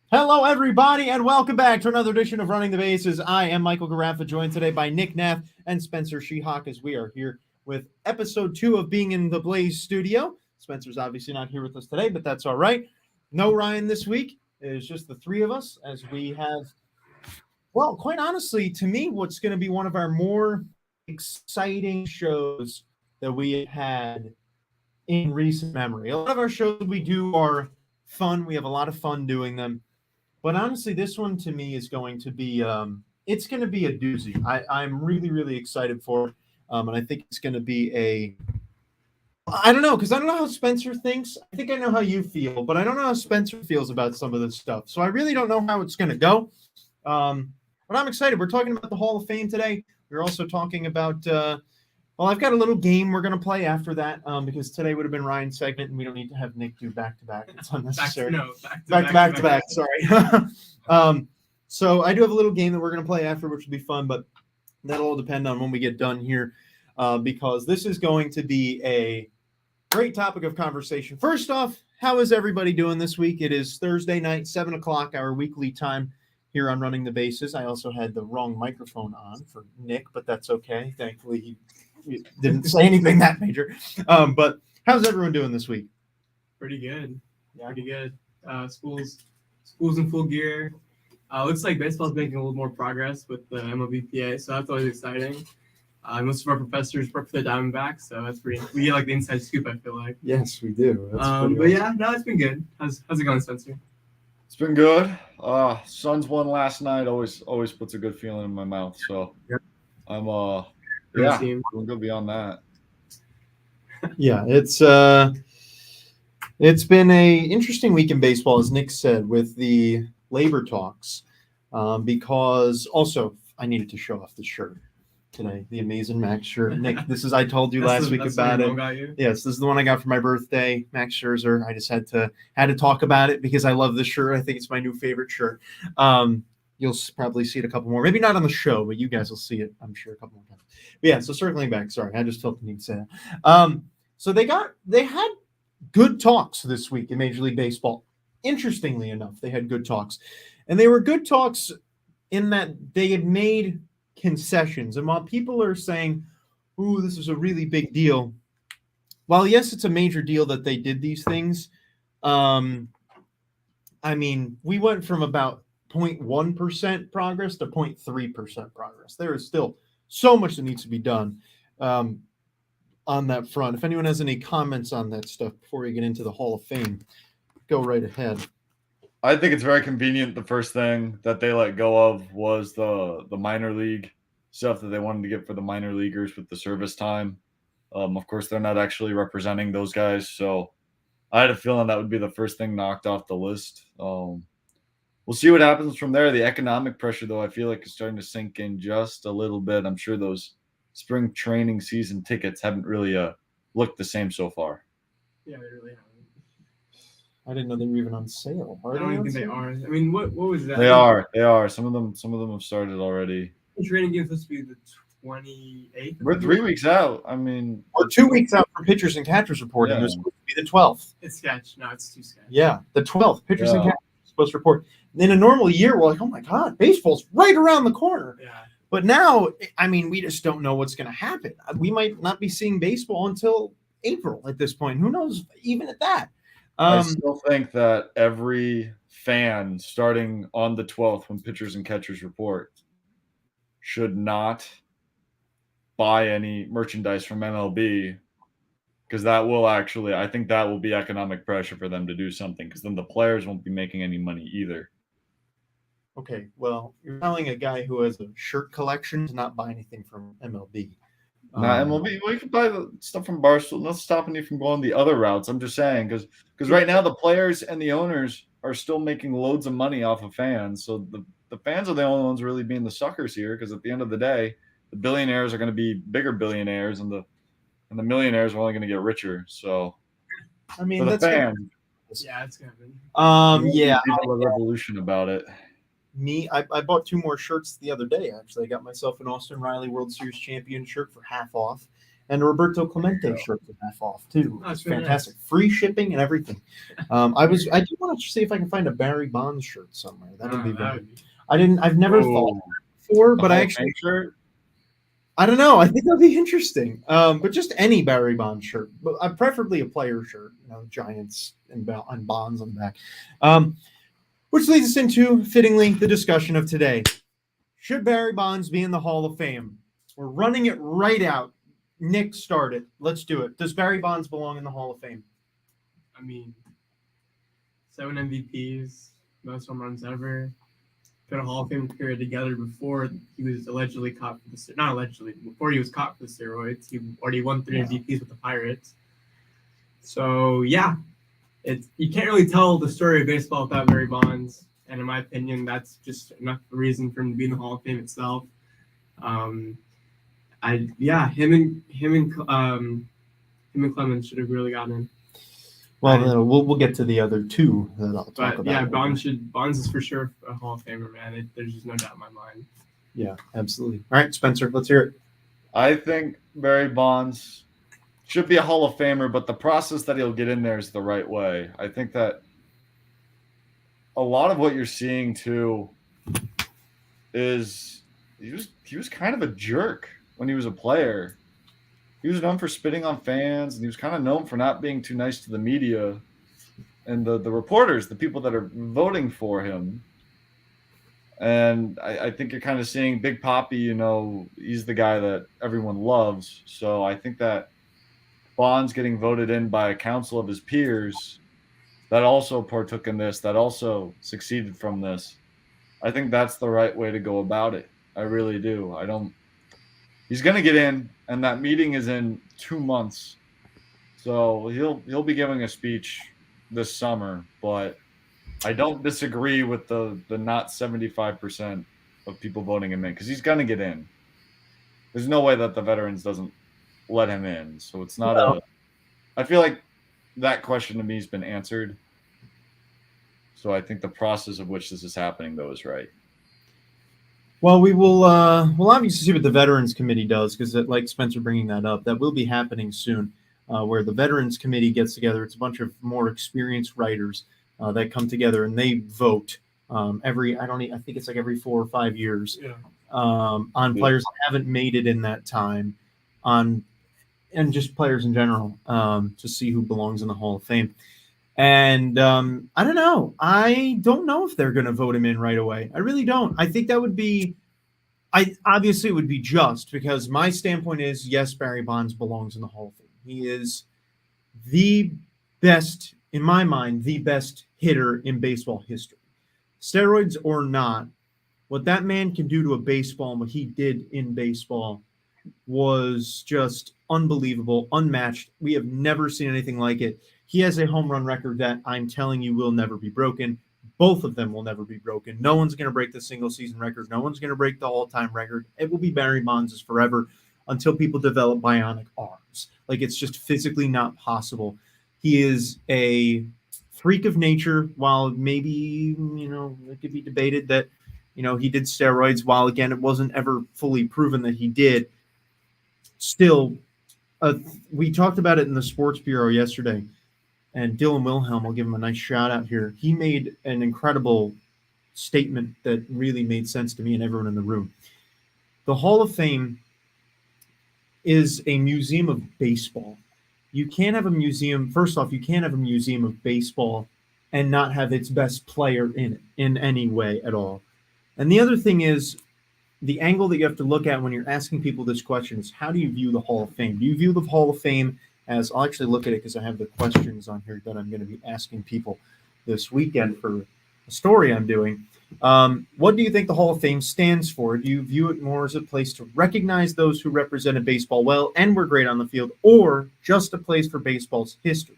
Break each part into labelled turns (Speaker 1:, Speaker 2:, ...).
Speaker 1: Hello, everybody, and welcome back to another edition of Running the Bases. I am Michael Garaffa, joined today by Nick Nath and Spencer Shehawk as we are here with episode 2 of Being in the Blaze studio. Spencer's obviously not here with us today, but that's all right. No Ryan this week. It is just the three of us as we have, well, quite honestly, to me, what's going to be one of our more exciting shows that we have had in recent memory. A lot of our shows we do are fun. We have a lot of fun doing them. But honestly, this one to me is going to be it's going to be a doozy. I'm really, really excited for it. And I think it's going to be I don't know, because I don't know how Spencer thinks. I think I know how you feel, but I don't know how Spencer feels about some of this stuff. So I really don't know how it's going to go. But I'm excited. We're talking about the Hall of Fame today. We're also talking about well, I've got a little game we're going to play after that because today would have been Ryan's segment, and we don't need to have Nick do back-to-back. It's unnecessary. Back to back. Sorry. So I do have a little game that we're going to play after, which will be fun, but that'll all depend on when we get done here because this is going to be a great topic of conversation. First off, how is everybody doing this week? It is Thursday night, 7 o'clock, our weekly time here on Running the Bases. I also had the wrong microphone on for Nick, but that's okay. Thankfully, he didn't say anything that major. But how's everyone doing this week?
Speaker 2: Pretty good. Yeah, pretty good. School's in full gear. Looks like baseball's making a little more progress with the MLBPA, so that's always exciting. Most of our professors work for the Diamondbacks, so that's pretty. We get like the inside scoop. I feel like.
Speaker 1: Yes, we do.
Speaker 2: But awesome. Yeah, no, it's been good. How's it going, Spencer?
Speaker 3: It's been good. Suns won last night. Always puts a good feeling in my mouth. So
Speaker 2: yep.
Speaker 3: I'm we'll go beyond that.
Speaker 1: Yeah, it's been a interesting week in baseball, as Nick said, with the labor talks. Because also I needed to show off the shirt today, the amazing Max shirt. Nick, I told you last week about it. Yes, this is the one I got for my birthday, Max Scherzer. I just had to talk about it because I love this shirt. I think it's my new favorite shirt. You'll probably see it a couple more, maybe not on the show, but you guys will see it, I'm sure, a couple more times. But yeah, so circling back, sorry, I just felt the need to say that. So they had good talks this week in Major League Baseball. Interestingly enough, they had good talks, and they were good talks in that they had made concessions. And while people are saying, "Ooh, this is a really big deal," while yes, it's a major deal that they did these things. I mean, we went from about 0.1% progress to 0.3% progress. There is still so much that needs to be done on that front. If anyone has any comments on that stuff before we get into the Hall of Fame, go right ahead.
Speaker 3: I think it's very convenient. The first thing that they let go of was the minor league stuff that they wanted to get for the minor leaguers with the service time. Of course, they're not actually representing those guys, so I had a feeling that would be the first thing knocked off the list. We'll see what happens from there. The economic pressure, though, I feel like is starting to sink in just a little bit. I'm sure those spring training season tickets haven't really looked the same so far.
Speaker 2: Yeah, they really haven't.
Speaker 1: I didn't know they were even on sale.
Speaker 2: I don't even think they are. I mean, what was that?
Speaker 3: They are. Some of them have started already.
Speaker 2: The training game is supposed to be the 28th.
Speaker 3: We're 3 weeks out. I mean,
Speaker 1: we're 2 weeks out from pitchers and catchers reporting.
Speaker 3: Yeah.
Speaker 1: They're supposed to be the 12th.
Speaker 2: It's sketch. No, it's too sketch.
Speaker 1: Yeah, the 12th. Pitchers and catchers are supposed to report. In a normal year, we're like, oh my God, baseball's right around the corner.
Speaker 2: Yeah.
Speaker 1: But now, I mean, we just don't know what's going to happen. We might not be seeing baseball until April at this point. Who knows, even at that.
Speaker 3: I still think that every fan starting on the 12th when pitchers and catchers report should not buy any merchandise from MLB because that will actually, I think that will be economic pressure for them to do something because then the players won't be making any money either.
Speaker 1: Okay, well, you're telling a guy who has a shirt collection to not buy anything from MLB.
Speaker 3: MLB, well, you can buy the stuff from Barstool. Not stopping you from going the other routes. I'm just saying because right now the players and the owners are still making loads of money off of fans. So the fans are the only ones really being the suckers here because at the end of the day, the billionaires are going to be bigger billionaires and the millionaires are only going to get richer. So
Speaker 1: I mean,
Speaker 3: for the fans,
Speaker 2: yeah, it's going to be.
Speaker 1: Yeah,
Speaker 3: a revolution about it.
Speaker 1: I bought 2 more shirts the other day, actually. I got myself an Austin Riley World Series champion shirt for half off. and a Roberto Clemente shirt to half off too.
Speaker 2: Oh,
Speaker 1: It's
Speaker 2: very
Speaker 1: fantastic, free shipping and everything. I do want to see if I can find a Barry Bonds shirt somewhere. That would be very. I've never thought before, but I actually.
Speaker 3: Shirt?
Speaker 1: I don't know. I think that'd be interesting. But just any Barry Bonds shirt, but preferably a player shirt. Giants and Bonds on the back. Which leads us into, fittingly, the discussion of today. Should Barry Bonds be in the Hall of Fame? We're running it right out. Nick, start it. Let's do it. Does Barry Bonds belong in the Hall of Fame?
Speaker 2: I mean, 7 MVPs, most home runs ever. Put a Hall of Fame career together before he was allegedly caught for the not allegedly before he was caught for the steroids. He already won 3 MVPs with the Pirates. So yeah, you can't really tell the story of baseball without Barry Bonds, and in my opinion, that's just enough reason for him to be in the Hall of Fame itself. Him and Clemens should have really gotten in.
Speaker 1: Well, we'll get to the other two that I'll talk about.
Speaker 2: Yeah, Bonds is for sure a Hall of Famer, man. There's just no doubt in my mind.
Speaker 1: Yeah, absolutely. All right, Spencer, let's hear it.
Speaker 3: I think Barry Bonds should be a Hall of Famer, but the process that he'll get in there is the right way. I think that a lot of what you're seeing too is he was kind of a jerk when he was a player. He was known for spitting on fans, and he was kind of known for not being too nice to the media and the reporters, the people that are voting for him. And I think you're kind of seeing Big Papi, he's the guy that everyone loves. So I think that Bonds getting voted in by a council of his peers that also partook in this, that also succeeded from this, I think that's the right way to go about it. I really do. He's going to get in, and that meeting is in 2 months. So he'll be giving a speech this summer, but I don't disagree with the not 75% of people voting him in, because he's going to get in. There's no way that the veterans doesn't let him in. So it's not I feel like that question to me has been answered. So I think the process of which this is happening, though, is right.
Speaker 1: Well, we'll obviously see what the Veterans Committee does, because like Spencer bringing that up, that will be happening soon, where the Veterans Committee gets together. It's a bunch of more experienced writers that come together, and they vote I think it's like every 4 or 5 years on players that haven't made it in that time, and just players in general, to see who belongs in the Hall of Fame. And I don't know. I don't know if they're going to vote him in right away. I really don't. I think that would be obviously it would be just, because my standpoint is, yes, Barry Bonds belongs in the Hall of Fame. He is the best, in my mind, the best hitter in baseball history. Steroids or not, what that man can do to a baseball and what he did in baseball was just unbelievable, unmatched. We have never seen anything like it. He has a home run record that I'm telling you will never be broken. Both of them will never be broken. No one's going to break the single season record. No one's going to break the all-time record. It will be Barry Bonds' forever until people develop bionic arms. Like, it's just physically not possible. He is a freak of nature, while maybe, it could be debated that, he did steroids, while, again, it wasn't ever fully proven that he did. Still, we talked about it in the Sports Bureau yesterday. And Dylan Wilhelm, I'll give him a nice shout out here. He made an incredible statement that really made sense to me and everyone in the room. The Hall of Fame is a museum of baseball. You can't have a museum. First off, you can't have a museum of baseball and not have its best player in it in any way at all. And the other thing is, the angle that you have to look at when you're asking people this question is, how do you view the Hall of Fame? Do you view the Hall of Fame as, I'll actually look at it because I have the questions on here that I'm going to be asking people this weekend for a story I'm doing. What do you think the Hall of Fame stands for? Do you view it more as a place to recognize those who represented baseball well and were great on the field, or just a place for baseball's history?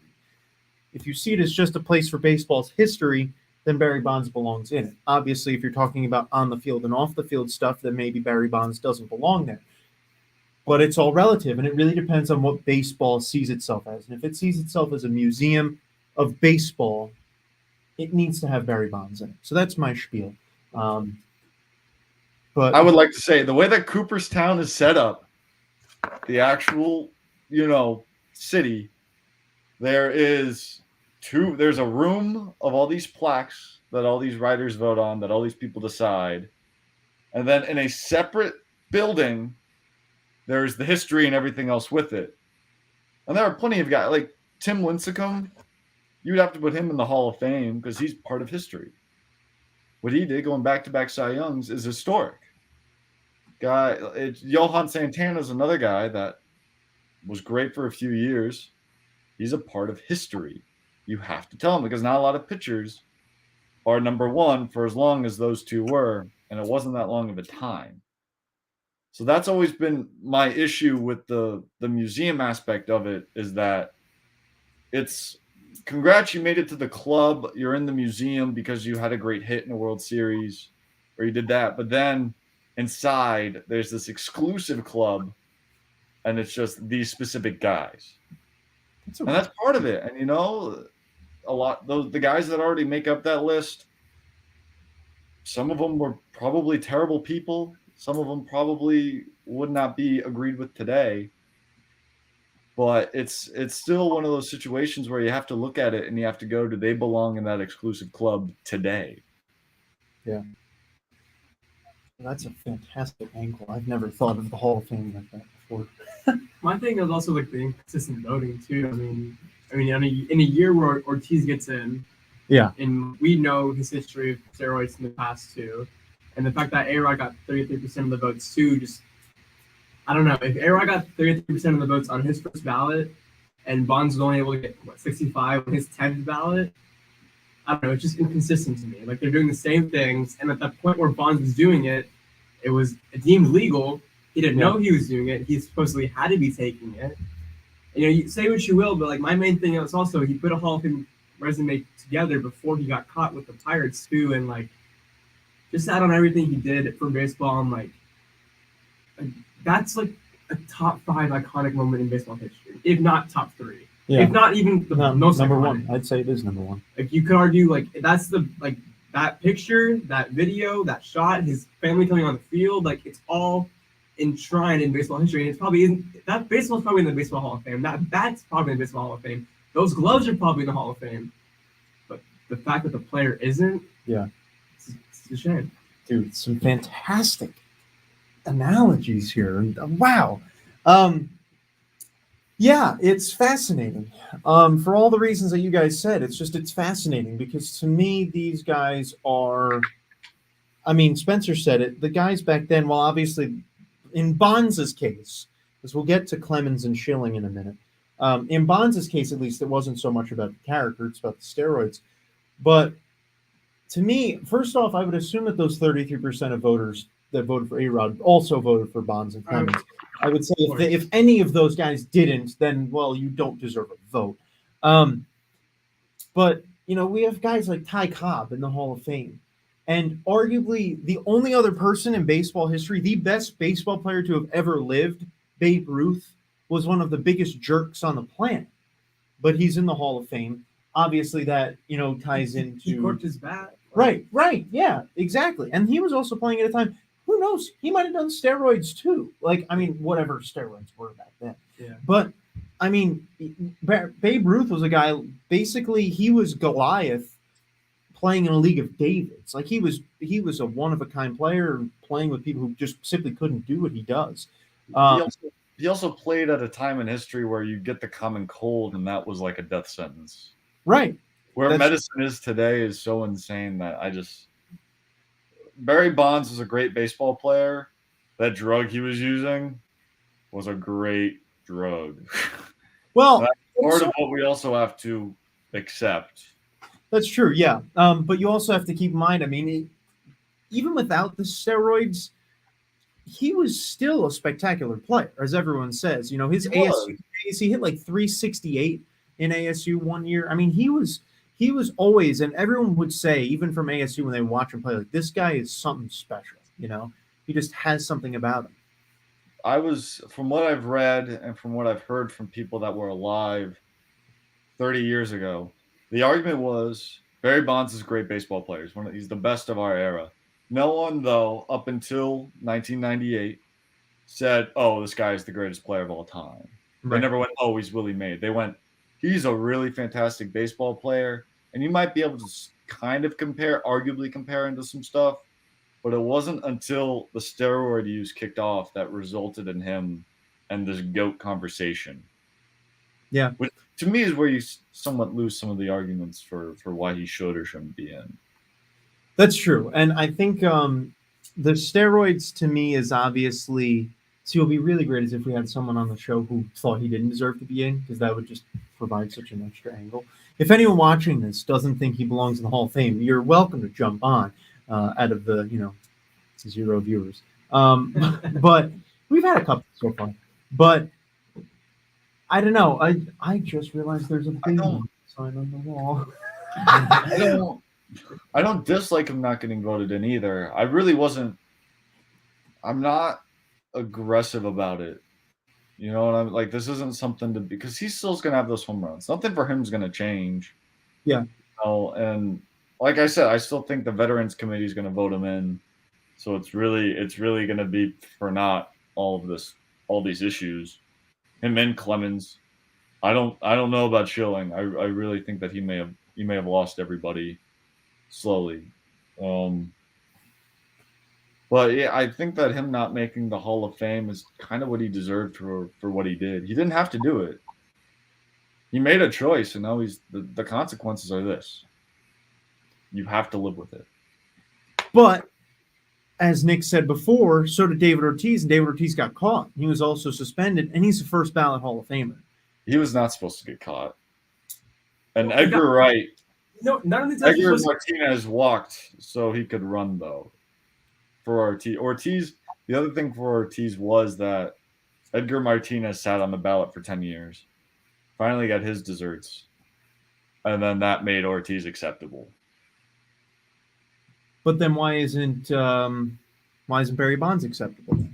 Speaker 1: If you see it as just a place for baseball's history, then Barry Bonds belongs in it. Obviously, if you're talking about on the field and off the field stuff, then maybe Barry Bonds doesn't belong there. But it's all relative, and it really depends on what baseball sees itself as. And if it sees itself as a museum of baseball, it needs to have Barry Bonds in it. So that's my spiel. But
Speaker 3: I would like to say, the way that Cooperstown is set up, the actual city, there's a room of all these plaques that all these writers vote on, that all these people decide. And then in a separate building, there's the history and everything else with it. And there are plenty of guys like Tim Lincecum. You'd have to put him in the Hall of Fame because he's part of history. What he did, going back-to-back Cy Youngs, is historic. Johan Santana is another guy that was great for a few years. He's a part of history. You have to tell him, because not a lot of pitchers are number one for as long as those two were, and it wasn't that long of a time. So that's always been my issue with the museum aspect of it, is that it's congrats, you made it to the club. You're in the museum because you had a great hit in the World Series, or you did that. But then inside, there's this exclusive club, and it's just these specific guys. And that's part of it. And a lot the guys that already make up that list, some of them were probably terrible people. Some of them probably would not be agreed with today. But it's still one of those situations where you have to look at it and you have to go, do they belong in that exclusive club today?
Speaker 1: Yeah. That's a fantastic angle. I've never thought of the Hall of Fame like that before.
Speaker 2: My thing is also like the inconsistent voting too. I mean, in a year where Ortiz gets in,
Speaker 1: yeah,
Speaker 2: and we know his history of steroids in the past too, and the fact that A-Rod got 33% of the votes too, just I don't know. If A-Rod got 33% of the votes on his first ballot, and Bonds was only able to get 65 on his 10th ballot, I don't know. It's just inconsistent to me. Like, they're doing the same things, and at that point where Bonds was doing it, it was deemed legal. He didn't know he was doing it. He supposedly had to be taking it. And, you say what you will, but like my main thing is also he put a Hall of Fame resume together before he got caught with the Pirates too, and like just out on everything he did for baseball, and like that's like a top 5 iconic moment in baseball history, if not top 3.
Speaker 1: Yeah.
Speaker 2: If not even the most
Speaker 1: number
Speaker 2: iconic.
Speaker 1: 1. I'd say it is number 1.
Speaker 2: Like, you could argue like that's the like that picture, that video, that shot, his family coming on the field, like it's all enshrined in baseball history. And it's probably that baseball's probably in the Baseball Hall of Fame. That's probably in the Baseball Hall of Fame. Those gloves are probably in the Hall of Fame. But the fact that the player isn't, it's a shame.
Speaker 1: Dude, some fantastic analogies here. Wow. Yeah, it's fascinating. For all the reasons that you guys said, it's fascinating because to me, these guys are, I mean, Spencer said it, the guys back then, well, obviously in Bonds' case, because we'll get to Clemens and Schilling in a minute. In Bonds' case, at least, it wasn't so much about the character, it's about the steroids. But to me, first off, I would assume that those 33% of voters that voted for A-Rod also voted for Bonds and Clemens. I would say if any of those guys didn't, then, well, you don't deserve a vote. But, we have guys like Ty Cobb in the Hall of Fame. And arguably the only other person in baseball history, the best baseball player to have ever lived, Babe Ruth, was one of the biggest jerks on the planet. But he's in the Hall of Fame. Obviously that, ties into...
Speaker 2: He corked his bat.
Speaker 1: Right, yeah, exactly. And he was also playing at a time, who knows, he might have done steroids too. Like, I mean, whatever steroids were back then.
Speaker 2: Yeah.
Speaker 1: But, I mean, Babe Ruth was a guy, basically he was Goliath playing in a league of Davids. Like, he was a one-of-a-kind player playing with people who just simply couldn't do what he does.
Speaker 3: He also played at a time in history where you get the common cold, and that was like a death sentence.
Speaker 1: Right.
Speaker 3: Where medicine is today is so insane that Barry Bonds was a great baseball player. That drug he was using was a great drug.
Speaker 1: Well,
Speaker 3: that's part of what we also have to accept.
Speaker 1: That's true, yeah. But you also have to keep in mind, I mean, even without the steroids, he was still a spectacular player, as everyone says. His ASU days, he hit like 368 in ASU one year. I mean, he was always, and everyone would say, even from ASU when they watch him play, like, this guy is something special, He just has something about him.
Speaker 3: From what I've read and from what I've heard from people that were alive 30 years ago, the argument was Barry Bonds is a great baseball player. He's the best of our era. No one, though, up until 1998, said, oh, this guy is the greatest player of all time. They never went, oh, he's Willie May. They went, he's a really fantastic baseball player, and you might be able to kind of arguably compare into some stuff, but it wasn't until the steroid use kicked off that resulted in him and this GOAT conversation.
Speaker 1: Yeah.
Speaker 3: Which to me is where you somewhat lose some of the arguments for why he should or shouldn't be in.
Speaker 1: That's true. And I think the steroids to me is obviously, see, what would be really great is if we had someone on the show who thought he didn't deserve to be in, because that would just provide such an extra angle. If anyone watching this doesn't think he belongs in the Hall of Fame, you're welcome to jump on out of the, 0 viewers. But we've had a couple so far. But I don't know. I just realized there's a big sign on the wall.
Speaker 3: I don't dislike him not getting voted in either. I really wasn't. I'm not aggressive about it. You know what I'm like? This isn't something to, because he's still going to have those home runs. Nothing for him is going to change.
Speaker 1: Yeah.
Speaker 3: And like I said, I still think the Veterans Committee is going to vote him in. So it's really going to be for not all these issues. Him and Clemens. I don't know about Schilling. I really think that he may have lost everybody slowly. But yeah, I think that him not making the Hall of Fame is kind of what he deserved for what he did. He didn't have to do it. He made a choice, and now the consequences are this. You have to live with it.
Speaker 1: But as Nick said before, so did David Ortiz, and David Ortiz got caught. He was also suspended, and he's the first ballot Hall of Famer.
Speaker 3: He was not supposed to get caught. And Edgar Wright.
Speaker 2: No, none of these.
Speaker 3: Edgar Martinez walked so he could run, though. For Ortiz, the other thing for Ortiz was that Edgar Martinez sat on the ballot for 10 years. Finally got his desserts. And then that made Ortiz acceptable.
Speaker 1: But then why isn't Barry Bonds acceptable?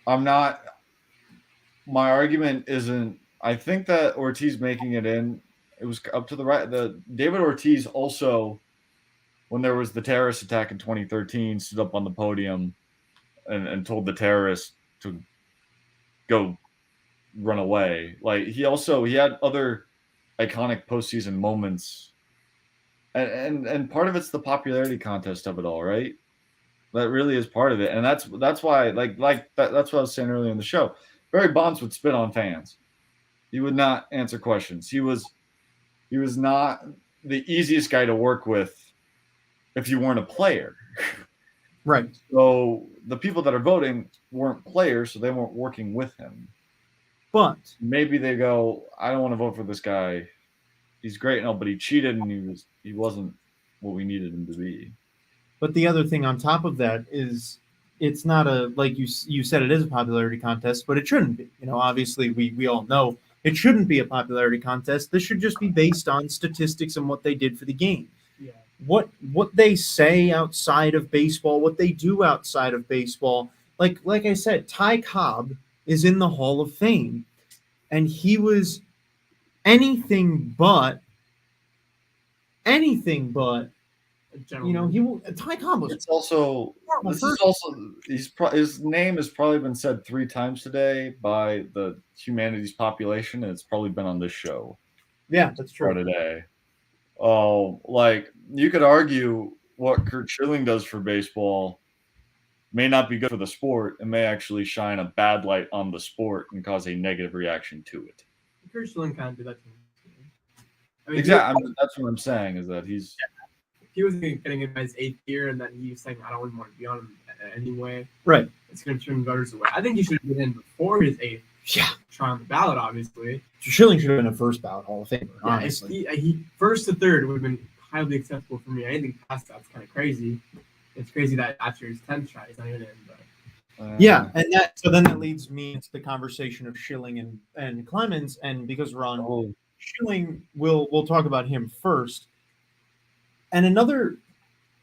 Speaker 3: My argument isn't. I think that Ortiz making it in, it was up to the right. David Ortiz also, when there was the terrorist attack in 2013, stood up on the podium and told the terrorists to go run away. Like he had other iconic postseason moments. And part of it's the popularity contest of it all, right? That really is part of it, and that's why that's what I was saying earlier in the show. Barry Bonds would spit on fans. He would not answer questions. He was not the easiest guy to work with if you weren't a player.
Speaker 1: Right.
Speaker 3: So the people that are voting weren't players, so they weren't working with him.
Speaker 1: But
Speaker 3: maybe they go, I don't want to vote for this guy. He's great and all, but he cheated and he wasn't what we needed him to be.
Speaker 1: But the other thing on top of that is it's not like you said, it is a popularity contest, but it shouldn't be. Obviously we all know it shouldn't be a popularity contest. This should just be based on statistics and what they did for the game.
Speaker 2: Yeah.
Speaker 1: What they say outside of baseball, what they do outside of baseball. Like I said, Ty Cobb is in the Hall of Fame, and he was anything but Ty Cobb was.
Speaker 3: It's also his name has probably been said 3 times today by the humanities population, and it's probably been on this show.
Speaker 1: Yeah, that's true.
Speaker 3: Today. Like you could argue what Curt Schilling does for baseball may not be good for the sport. It may actually shine a bad light on the sport and cause a negative reaction to it.
Speaker 2: Curt Schilling kind of did that to me.
Speaker 3: Exactly. That's what I'm saying is that he's.
Speaker 2: He was getting in his 8th year, and then he was saying, "I don't even want to be on him anyway."
Speaker 1: Right.
Speaker 2: It's going to turn voters away. I think he should have been in before his 8th.
Speaker 1: Yeah.
Speaker 2: Try on the ballot, obviously.
Speaker 1: Schilling should have been a first ballot Hall of Famer.
Speaker 2: Yeah,
Speaker 1: honestly,
Speaker 2: he first to third would have been highly acceptable for me. Anything past that's kind of crazy. It's crazy that after his 10th try, he's not even in. But
Speaker 1: yeah, and that leads me into the conversation of Schilling and Clemens, and because we're on Schilling, we'll talk about him first. And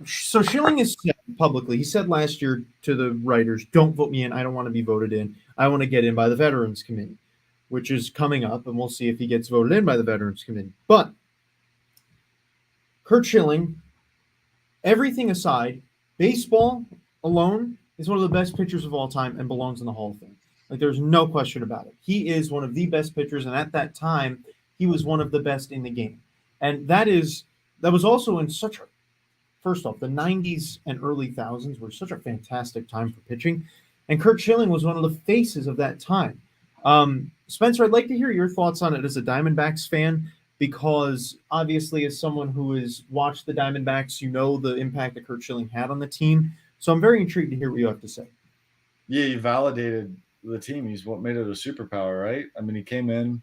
Speaker 1: so Schilling has said publicly, he said last year to the writers, don't vote me in. I don't want to be voted in. I want to get in by the Veterans Committee, which is coming up, and we'll see if he gets voted in by the Veterans Committee. But Curt Schilling, everything aside, baseball alone is one of the best pitchers of all time and belongs in the Hall of Fame. Like, there's no question about it. He is one of the best pitchers, and at that time, he was one of the best in the game. And that was also in such a, first off, the 90s and early thousands were such a fantastic time for pitching, and Curt Schilling was one of the faces of that time. Spencer, I'd like to hear your thoughts on it as a Diamondbacks fan, because obviously, as someone who has watched the Diamondbacks, you know the impact that Curt Schilling had on the team. So I'm very intrigued to hear what you have to say.
Speaker 3: Yeah, he validated the team. He's what made it a superpower, right? I mean, he came in.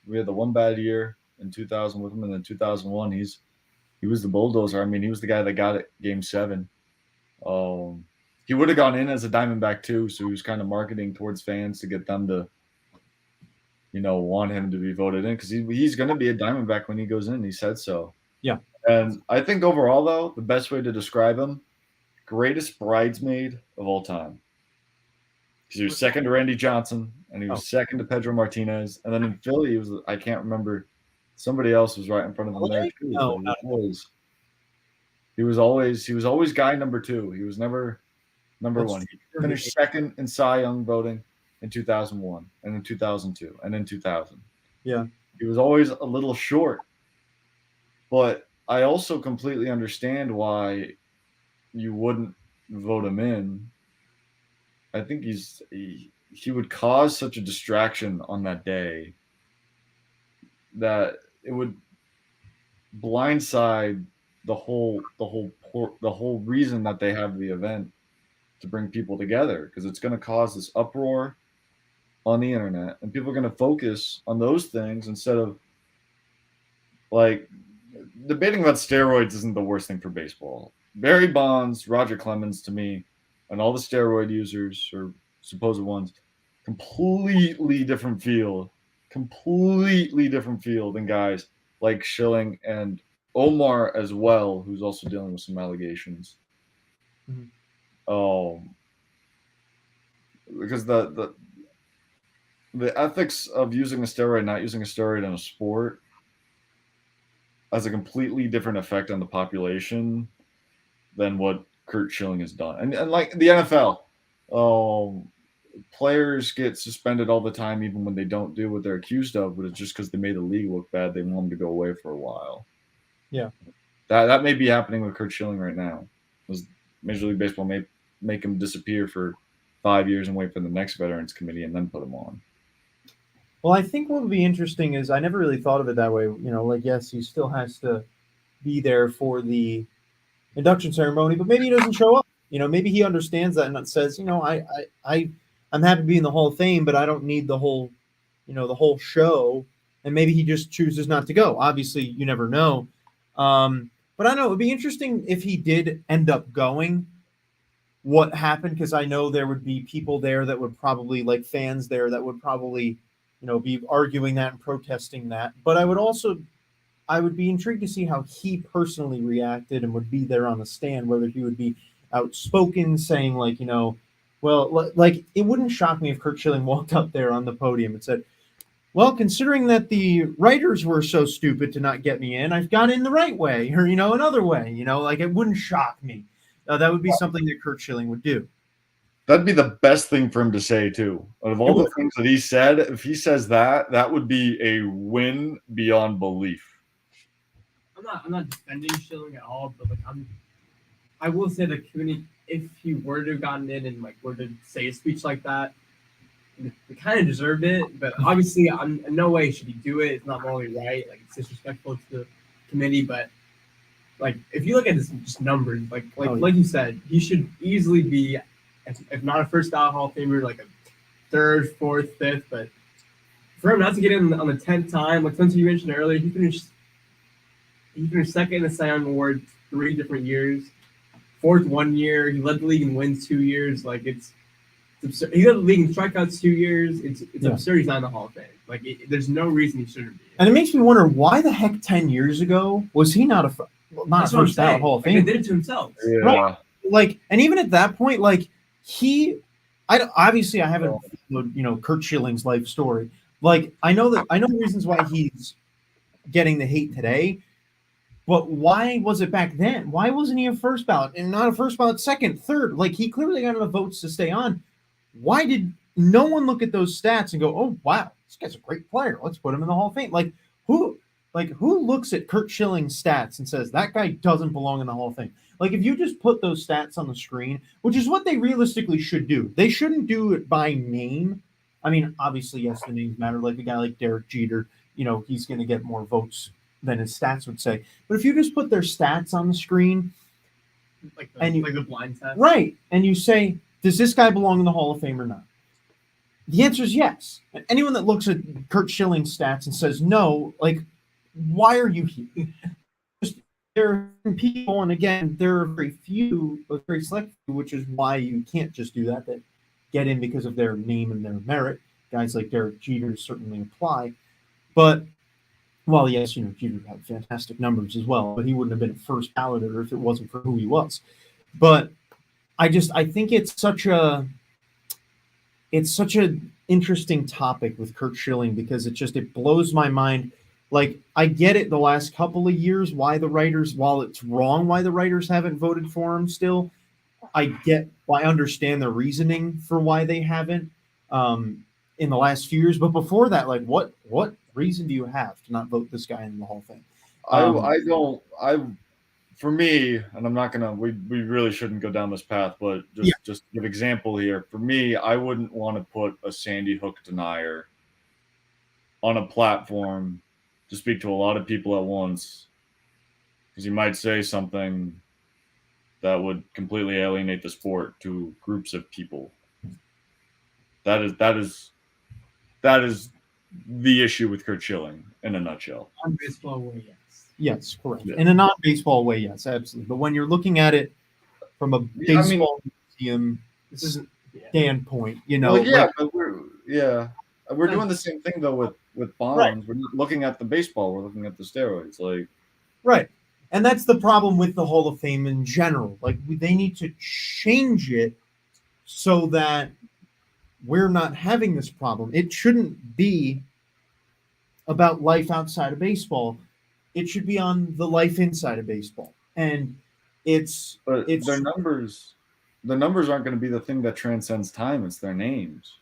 Speaker 3: We had the one bad year in 2000 with him, and then 2001, he was the bulldozer. I mean, he was the guy that got it Game 7. He would have gone in as a Diamondback too, so he was kind of marketing towards fans to get them to, want him to be voted in, because he's going to be a Diamondback when he goes in. He said so.
Speaker 1: Yeah.
Speaker 3: And I think overall, though, the best way to describe him, greatest bridesmaid of all time. Because he was second to Randy Johnson, and he was second to Pedro Martinez. And then in Philly, I can't remember, somebody else was right in front of him there too.
Speaker 1: No.
Speaker 3: He was always guy number 2. He was never number 1. He finished second in Cy Young voting in 2001, and in 2002, and in 2000.
Speaker 1: Yeah.
Speaker 3: He was always a little short. But I also completely understand why you wouldn't vote him in. I think he would cause such a distraction on that day that it would blindside the whole reason that they have the event, to bring people together, because it's going to cause this uproar on the internet, and people are going to focus on those things instead of, like, debating about steroids isn't the worst thing for baseball. Barry Bonds, Roger Clemens, to me, and all the steroid users, or supposed ones, completely different field than guys like Schilling and Omar as well, who's also dealing with some allegations. Mm-hmm. Because the ethics of using a steroid, not using a steroid in a sport, has a completely different effect on the population than what Curt Schilling has done. And like the NFL, players get suspended all the time, even when they don't do what they're accused of, but it's just because they made the league look bad. They want them to go away for a while.
Speaker 1: Yeah.
Speaker 3: That may be happening with Curt Schilling right now. Major League Baseball may make him disappear for 5 years and wait for the next Veterans Committee and then put him on.
Speaker 1: Well, I think what would be interesting is, I never really thought of it that way. Yes, he still has to be there for the induction ceremony, but maybe he doesn't show up. Maybe he understands that and says, I'm happy to be in the Hall of Fame, but I don't need the whole show. And maybe he just chooses not to go. Obviously, you never know. But I don't know, it would be interesting if he did end up going, what happened, because I know there would be people there that would probably, like fans there, that would probably, be arguing that and protesting that. But I would be intrigued to see how he personally reacted and would be there on the stand, whether he would be outspoken, saying like, well, like, it wouldn't shock me if Curt Schilling walked up there on the podium and said, well, considering that the writers were so stupid to not get me in, I've got in the right way, or, another way, like, it wouldn't shock me. That would be something that Curt Schilling would do.
Speaker 3: That'd be the best thing for him to say, too. Out of all the things that he said, if he says that would be a win beyond belief.
Speaker 2: I'm not defending Schilling at all, but I will say the committee, if he were to have gotten in and were to say a speech like that, they kind of deserved it. But obviously, in no way should he do it. It's not morally right. It's disrespectful to the committee. But if you look at this just numbers, like you said, he should easily be, if not a first ballot Hall of Famer, like a third, fourth, fifth. But for him not to get in on the 10th time, like Spencer, you mentioned earlier, he finished second in the Cy Young Award 3 different years. Fourth 1 year. He led the league in wins 2 years. It's absurd. He led the league in strikeouts 2 years. It's absurd he's not in the Hall of Fame. There's no reason he shouldn't be. And
Speaker 1: it makes me wonder, why the heck 10 years ago was he not a first ballot Hall of Fame?
Speaker 2: He did it to himself.
Speaker 3: Yeah.
Speaker 1: Right. And even at that point, I haven't followed, Curt Schilling's life story. I know the reasons why he's getting the hate today. But why was it back then? Why wasn't he a first ballot and not a first ballot second, third? He clearly got enough votes to stay on. Why did no one look at those stats and go, "Oh wow, this guy's a great player. Let's put him in the Hall of Fame." Who who looks at Curt Schilling's stats and says that guy doesn't belong in the Hall of Fame? Like if you just put those stats on the screen, which is what they realistically should do. They shouldn't do it by name. I mean, obviously, yes, the names matter. Like a guy like Derek Jeter, he's going to get more votes than his stats would say. But if you just put their stats on the screen,
Speaker 2: like
Speaker 1: and
Speaker 2: the blind test,
Speaker 1: right, and you say, does this guy belong in the Hall of Fame or not? The answer is yes. And anyone that looks at Curt Schilling's stats and says no, like, why are you here? There are people, and again, there are very few, but very select few, which is why you can't just do that get in because of their name and their merit. Guys like Derek Jeter certainly apply. But, well, yes, Jeter had fantastic numbers as well, but he wouldn't have been a first balloter if it wasn't for who he was. But I think it's such an interesting topic with Curt Schilling because it blows my mind. Like, I get it the last couple of years why the writers, while it's wrong why the writers haven't voted for him still, I understand the reasoning for why they haven't in the last few years. But before that, like, what reason do you have to not vote this guy in the Hall of Fame?
Speaker 3: For me, and I'm not gonna, we really shouldn't go down this path, but just give example here. For me, I wouldn't want to put a Sandy Hook denier on a platform to speak to a lot of people at once, because he might say something that would completely alienate the sport to groups of people. That is the issue with Curt Schilling in a nutshell.
Speaker 2: On baseball way, yes.
Speaker 1: Yes, correct.
Speaker 3: Yeah.
Speaker 1: In a non-baseball way, yes, absolutely. But when you're looking at it from a baseball museum standpoint,
Speaker 3: but we're doing the same thing though with Bonds. Right. We're not looking at the baseball, we're looking at the steroids, like
Speaker 1: right. And that's the problem with the Hall of Fame in general. Like they need to change it so that we're not having this problem. It shouldn't be about life outside of baseball. It should be on the life inside of baseball. And it's
Speaker 3: their numbers aren't going to be the thing that transcends time. It's their names.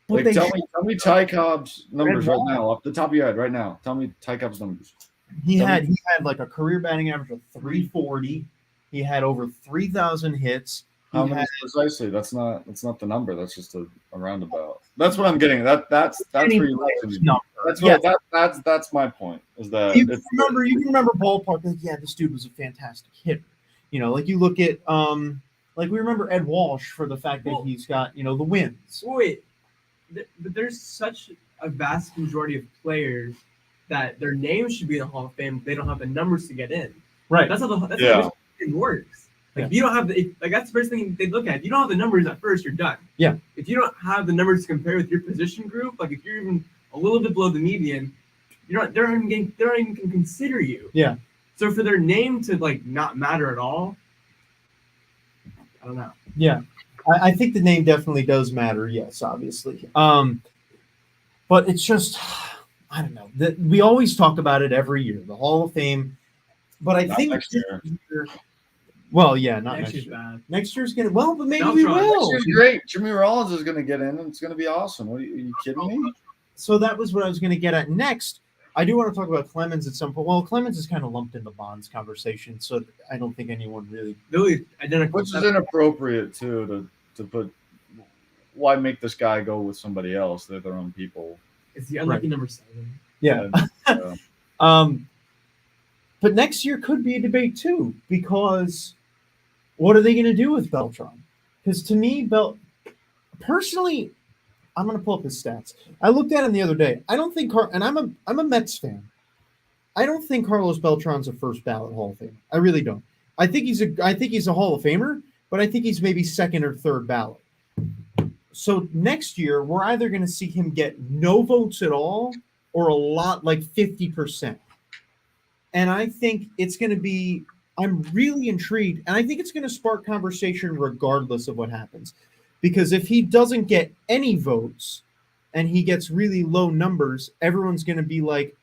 Speaker 3: Like tell me Ty Cobb's numbers right now, off the top of your head right now. Tell me Ty Cobb's numbers.
Speaker 1: He had like a career batting average of 340. He had over 3,000 hits.
Speaker 3: How many precisely? That's not the number. That's just a roundabout. That's what I'm getting. That's where you that's my point. Is that you can
Speaker 1: remember ballpark? Like, yeah, this dude was a fantastic hitter. Like you look at like we remember Ed Walsh for the fact that he's got the wins.
Speaker 2: Wait, but there's such a vast majority of players that their names should be in the Hall of Fame. But they don't have the numbers to get in.
Speaker 1: Right.
Speaker 2: That's how it works. Like if you don't have that's the first thing they look at. If you don't have the numbers at first, you're done.
Speaker 1: Yeah.
Speaker 2: If you don't have the numbers to compare with your position group, like if you're even a little bit below the median, they're not even going to consider you.
Speaker 1: Yeah.
Speaker 2: So for their name to not matter at all, I don't know.
Speaker 1: Yeah, I think the name definitely does matter. Yes, obviously. But it's just I don't know that we always talk about it every year, the Hall of Fame. But I think
Speaker 3: next year.
Speaker 1: Well, yeah, not next
Speaker 2: year's
Speaker 1: year.
Speaker 2: Bad.
Speaker 1: Next year's gonna but maybe we will.
Speaker 3: Next year's great. Jimmy Rollins is gonna get in, and it's gonna be awesome. Are you kidding me?
Speaker 1: So that was what I was gonna get at next. I do want to talk about Clemens at some point. Well, Clemens is kind of lumped in the Bonds conversation, so I don't think anyone really
Speaker 2: identical.
Speaker 3: Which is inappropriate too to put. Why make this guy go with somebody else? They're their own people.
Speaker 2: It's the unlucky number 7.
Speaker 1: Yeah. But next year could be a debate too, because what are they going to do with Beltran? Because to me, personally, I'm going to pull up his stats. I looked at him the other day. I don't think, and I'm a Mets fan. I don't think Carlos Beltran's a first ballot Hall of Famer. I really don't. I think he's a Hall of Famer, but I think he's maybe second or third ballot. So next year, we're either going to see him get no votes at all or a lot, like 50%. And I think it's going to be, I'm really intrigued, and I think it's going to spark conversation regardless of what happens. Because if he doesn't get any votes and he gets really low numbers, everyone's going to be like,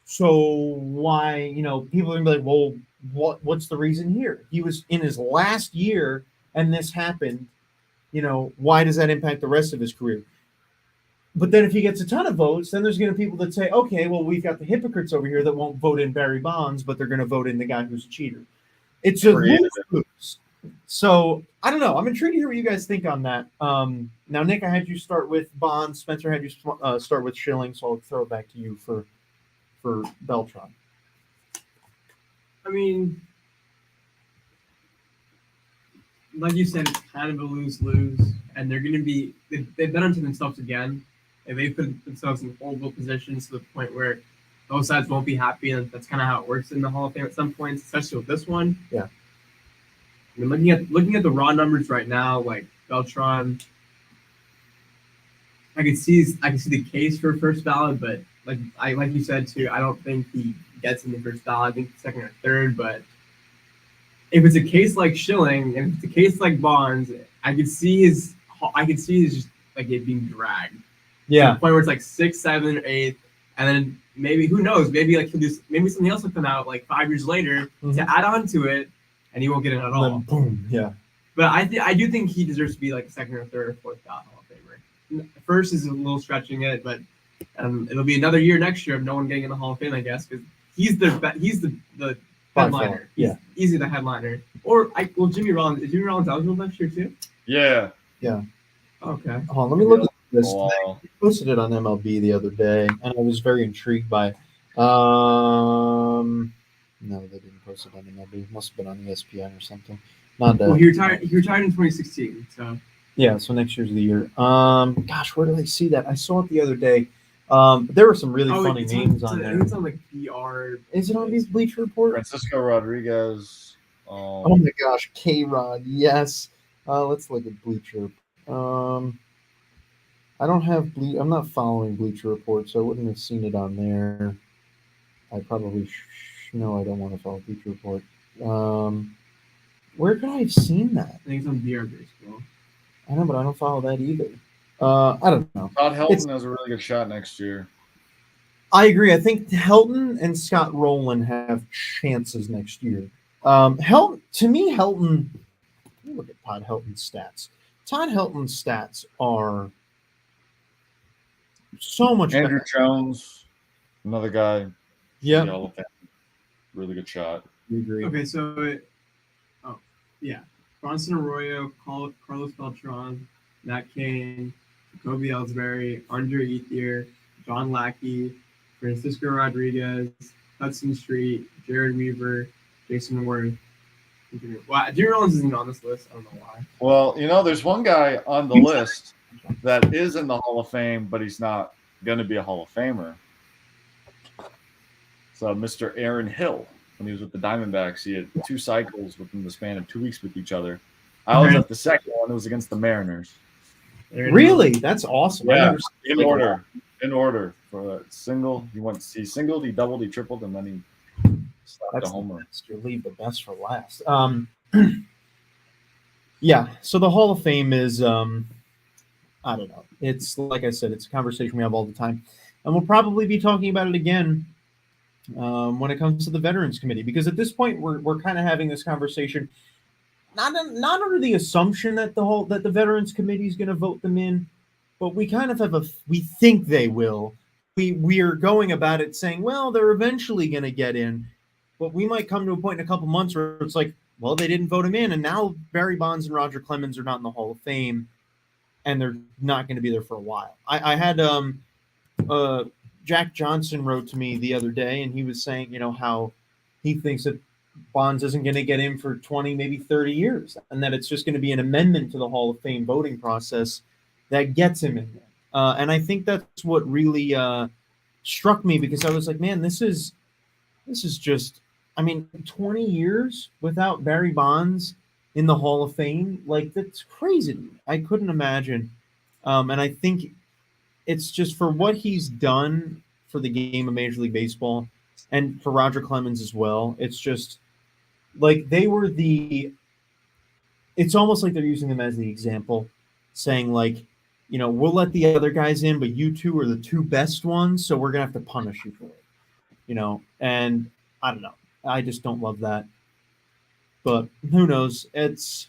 Speaker 1: so why, people are going to be like, well, what's the reason here? He was in his last year and this happened. why does that impact the rest of his career? But then if he gets a ton of votes, then there's going to be people that say, okay, well, we've got the hypocrites over here that won't vote in Barry Bonds, but they're going to vote in the guy who's a cheater. It's a lose-lose. So I don't know. I'm intrigued to hear what you guys think on that. Now, Nick, I had you start with Bonds. Spencer had you start with Schilling, so I'll throw it back to you for Beltran.
Speaker 2: I mean, like you said, it's kind of a lose-lose, and they're going to be they've done it to themselves again. And they've put themselves in horrible positions to the point where both sides won't be happy, and that's kind of how it works in the Hall of Fame at some points, especially with this one.
Speaker 1: Yeah.
Speaker 2: I mean, looking at the raw numbers right now, like Beltran, I can see the case for first ballot, but like you said too, I don't think he gets in the first ballot. I think second or third. But if it's a case like Schilling, and if it's a case like Bonds, I could see his just like it being dragged.
Speaker 1: Yeah.
Speaker 2: To the point where it's like 6th, 7th, or 8th, and then maybe who knows? Maybe like maybe something else will come out like 5 years later to add on to it, and he won't get it at all.
Speaker 1: Then boom. Yeah.
Speaker 2: But I do think he deserves to be like a second or third or fourth ballot Hall of Famer. First is a little stretching it, but it'll be another year next year of no one getting in the Hall of Fame, I guess, because he's the headliner. He's easily the headliner. Or Jimmy Rollins. Is Jimmy Rollins eligible next year too?
Speaker 3: Yeah.
Speaker 1: Yeah.
Speaker 2: Okay.
Speaker 1: Hold on, let me look at this.
Speaker 3: Wow.
Speaker 1: I posted it on MLB the other day, and I was very intrigued by it. No, they didn't post it on MLB. It must have been on ESPN or something.
Speaker 2: Well, he retired in 2016. So
Speaker 1: yeah, so next year's the year. Gosh, where did I see that? I saw it the other day. There were some really funny names on there.
Speaker 2: It's on like PR.
Speaker 1: Is it on these Bleacher Report?
Speaker 3: Francisco Rodriguez.
Speaker 1: Oh my gosh, K-Rod, yes. Let's look at Bleacher. I don't have I'm not following Bleacher Report, so I wouldn't have seen it on there. I probably no, I don't want to follow Bleacher Report. Where could I have seen that?
Speaker 2: I think it's on BR Baseball.
Speaker 1: I know, but I don't follow that either. I don't know.
Speaker 3: Todd Helton has a really good shot next year.
Speaker 1: I agree. I think Helton and Scott Rowland have chances next year. Helton, let me look at Todd Helton's stats. Todd Helton's stats are so much
Speaker 3: Andrew
Speaker 1: better.
Speaker 3: Jones, another guy.
Speaker 1: Yeah.
Speaker 3: Really good shot.
Speaker 1: We agree.
Speaker 2: Okay, so Bronson Arroyo, Carlos Beltran, Matt Cain, Jacoby Ellsbury, Andre Ethier, John Lackey, Francisco Rodriguez, Hudson Street, Jared Weaver, Jason Worth. Wow, Jimmy Rollins isn't on this list. I don't know why.
Speaker 3: Well, there's one guy on the list that is in the Hall of Fame, but he's not going to be a Hall of Famer. So Mr. Aaron Hill, when he was with the Diamondbacks, he had 2 cycles within the span of 2 weeks with each other. I was at the second one. It was against the Mariners.
Speaker 1: Really? That's awesome.
Speaker 3: Yeah, in order for a single. He singled, he doubled, he tripled, and then he slapped a homer.
Speaker 1: You leave the best for last. Yeah, so the Hall of Fame is, I don't know. It's, like I said, it's a conversation we have all the time. And we'll probably be talking about it again when it comes to the Veterans Committee, because at this point we're kind of having this conversation not under the assumption that the Veterans Committee is going to vote them in, but we kind of we think they will. We are going about it saying, well, they're eventually going to get in, but we might come to a point in a couple months where it's like, well, they didn't vote him in, and now Barry Bonds and Roger Clemens are not in the Hall of Fame, and they're not going to be there for a while. I had Jack Johnson wrote to me the other day, and he was saying, how he thinks that Bonds isn't going to get in for 20, maybe 30 years, and that it's just going to be an amendment to the Hall of Fame voting process that gets him in there. And I think that's what really struck me, because I was like, man, this is just, 20 years without Barry Bonds in the Hall of Fame, like, that's crazy to me. I couldn't imagine. And I think it's just for what he's done for the game of Major League Baseball and for Roger Clemens as well. It's just like it's almost like they're using them as the example, saying like, we'll let the other guys in, but you two are the 2 best ones, so we're going to have to punish you for it. And I don't know. I just don't love that. But who knows? It's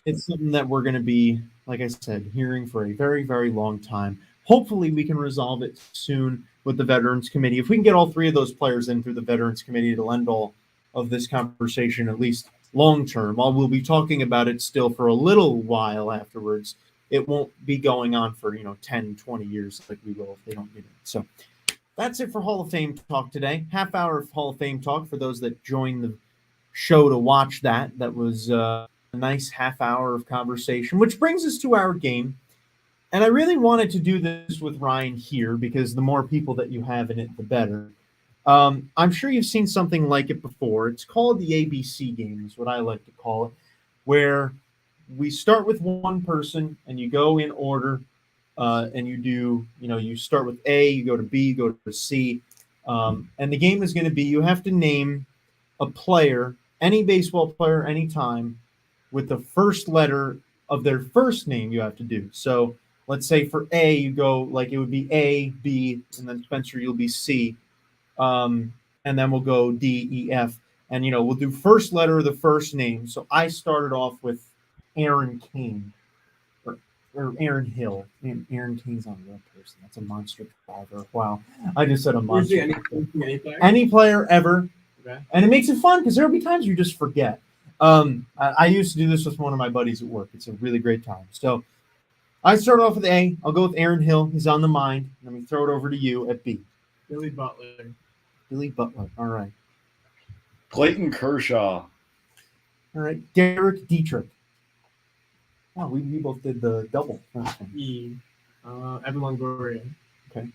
Speaker 1: it's something that we're going to be, like I said, hearing for a very, very long time. Hopefully, we can resolve it soon with the Veterans Committee. If we can get all three of those players in through the Veterans Committee, it'll end all of this conversation, at least long term. While we'll be talking about it still for a little while afterwards, it won't be going on for 10, 20 years like we will if they don't get it. So that's it for Hall of Fame talk today. Half hour of Hall of Fame talk for those that joined the show to watch that. That was a nice half hour of conversation, which brings us to our game. And I really wanted to do this with Ryan here because the more people that you have in it, the better. I'm sure you've seen something like it before. It's called the ABC game, is what I like to call it, where we start with one person and you go in order, and you do, you start with A, you go to B, you go to C. And the game is going to be you have to name a player, any baseball player, anytime, with the first letter of their first name you have to do. So let's say for A, you go like it would be A, B, and then Spencer, you'll be C. And then we'll go D, E, F. And, we'll do first letter of the first name. So I started off with Aaron Kane or Aaron Hill. Man, Aaron Kane's not a real person. That's a monster driver. Wow. I just said a monster. Any player ever.
Speaker 2: Okay.
Speaker 1: And it makes it fun because there'll be times you just forget. I used to do this with one of my buddies at work. It's a really great time. So I start off with A. I'll go with Aaron Hill. He's on the mind. Let me throw it over to you at B.
Speaker 2: Billy Butler.
Speaker 1: Billy Butler. All right.
Speaker 3: Clayton Kershaw.
Speaker 1: All right. Derek Dietrich. Oh, we both did the double.
Speaker 2: E. Evan Longoria.
Speaker 1: Okay.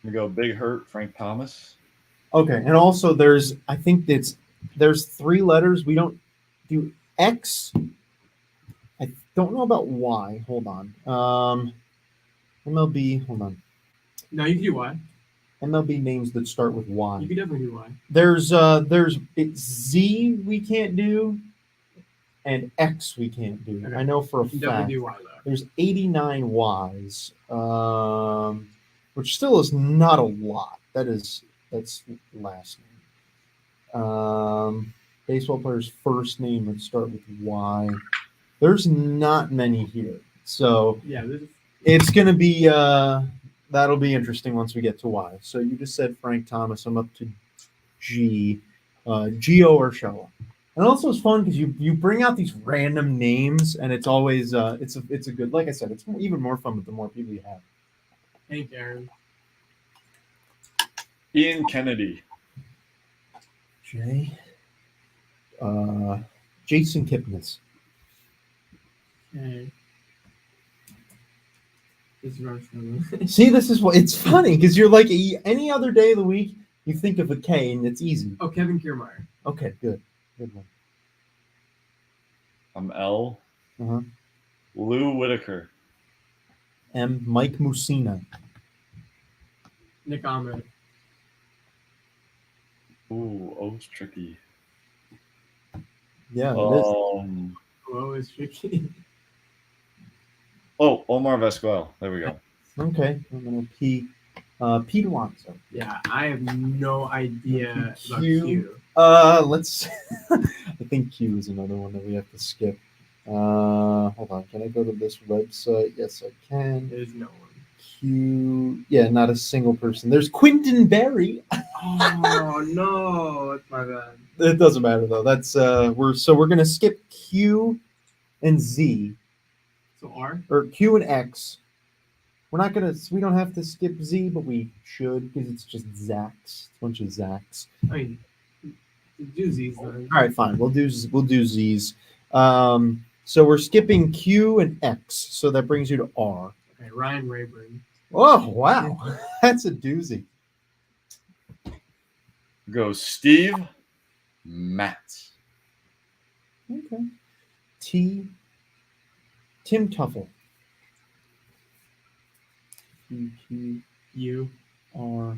Speaker 3: We go Big Hurt, Frank Thomas.
Speaker 1: Okay. And also there's three letters. We don't do X. I don't know about Y. Hold on. MLB. Hold on.
Speaker 2: No, you can do Y.
Speaker 1: MLB names that start with Y.
Speaker 2: You can definitely do Y.
Speaker 1: There's it's Z we can't do, and X we can't do.
Speaker 2: Okay.
Speaker 1: I know for a
Speaker 2: You can
Speaker 1: fact.
Speaker 2: definitely do Y though.
Speaker 1: There's 89 Ys, which still is not a lot. That's last name. Baseball player's first name would start with Y. There's not many here, so
Speaker 2: Yeah,
Speaker 1: it's gonna be that'll be interesting once we get to Y. So you just said Frank Thomas. I'm up to G, Gio Urshela. And also it's fun because you bring out these random names, and it's always it's a good, like I said, it's even more fun with the more people you have.
Speaker 2: Hank Aaron.
Speaker 3: Ian Kennedy.
Speaker 1: J. Jason Kipnis.
Speaker 2: Okay. This is Rush.
Speaker 1: See, this is what it's funny because you're like any other day of the week, you think of a K and it's easy.
Speaker 2: Oh, Kevin Kiermaier.
Speaker 1: Okay, good one.
Speaker 3: I'm L.
Speaker 1: Uh-huh.
Speaker 3: Lou Whitaker.
Speaker 1: M. Mike Musina.
Speaker 2: Nick Ahmed.
Speaker 3: Ooh, O's tricky.
Speaker 1: Yeah, it is.
Speaker 2: Whoa, it's tricky.
Speaker 3: Oh, Omar Vizquel. There we go.
Speaker 1: Okay, I'm gonna P. Pete Alonso.
Speaker 2: Yeah, I have no idea about
Speaker 1: Q.
Speaker 2: Q.
Speaker 1: Let's. I think Q is another one that we have to skip. Hold on. Can I go to this website? Yes, I can.
Speaker 2: There's no one.
Speaker 1: Q. Yeah, not a single person. There's Quinton Berry.
Speaker 2: Oh no, that's my bad.
Speaker 1: It doesn't matter though. That's we're gonna skip Q and Z,
Speaker 2: So R?
Speaker 1: or Q and X. We don't have to skip Z, but we should because it's just Zax. It's a bunch of Zax.
Speaker 2: I mean, do Z's then.
Speaker 1: All right, fine. We'll do Z's. So we're skipping Q and X. So that brings you to R.
Speaker 2: Okay, Ryan Rayburn.
Speaker 1: Oh wow, that's a doozy.
Speaker 3: Go Steve Matz.
Speaker 1: Okay. Tim Tuffle. Q
Speaker 2: U.
Speaker 1: R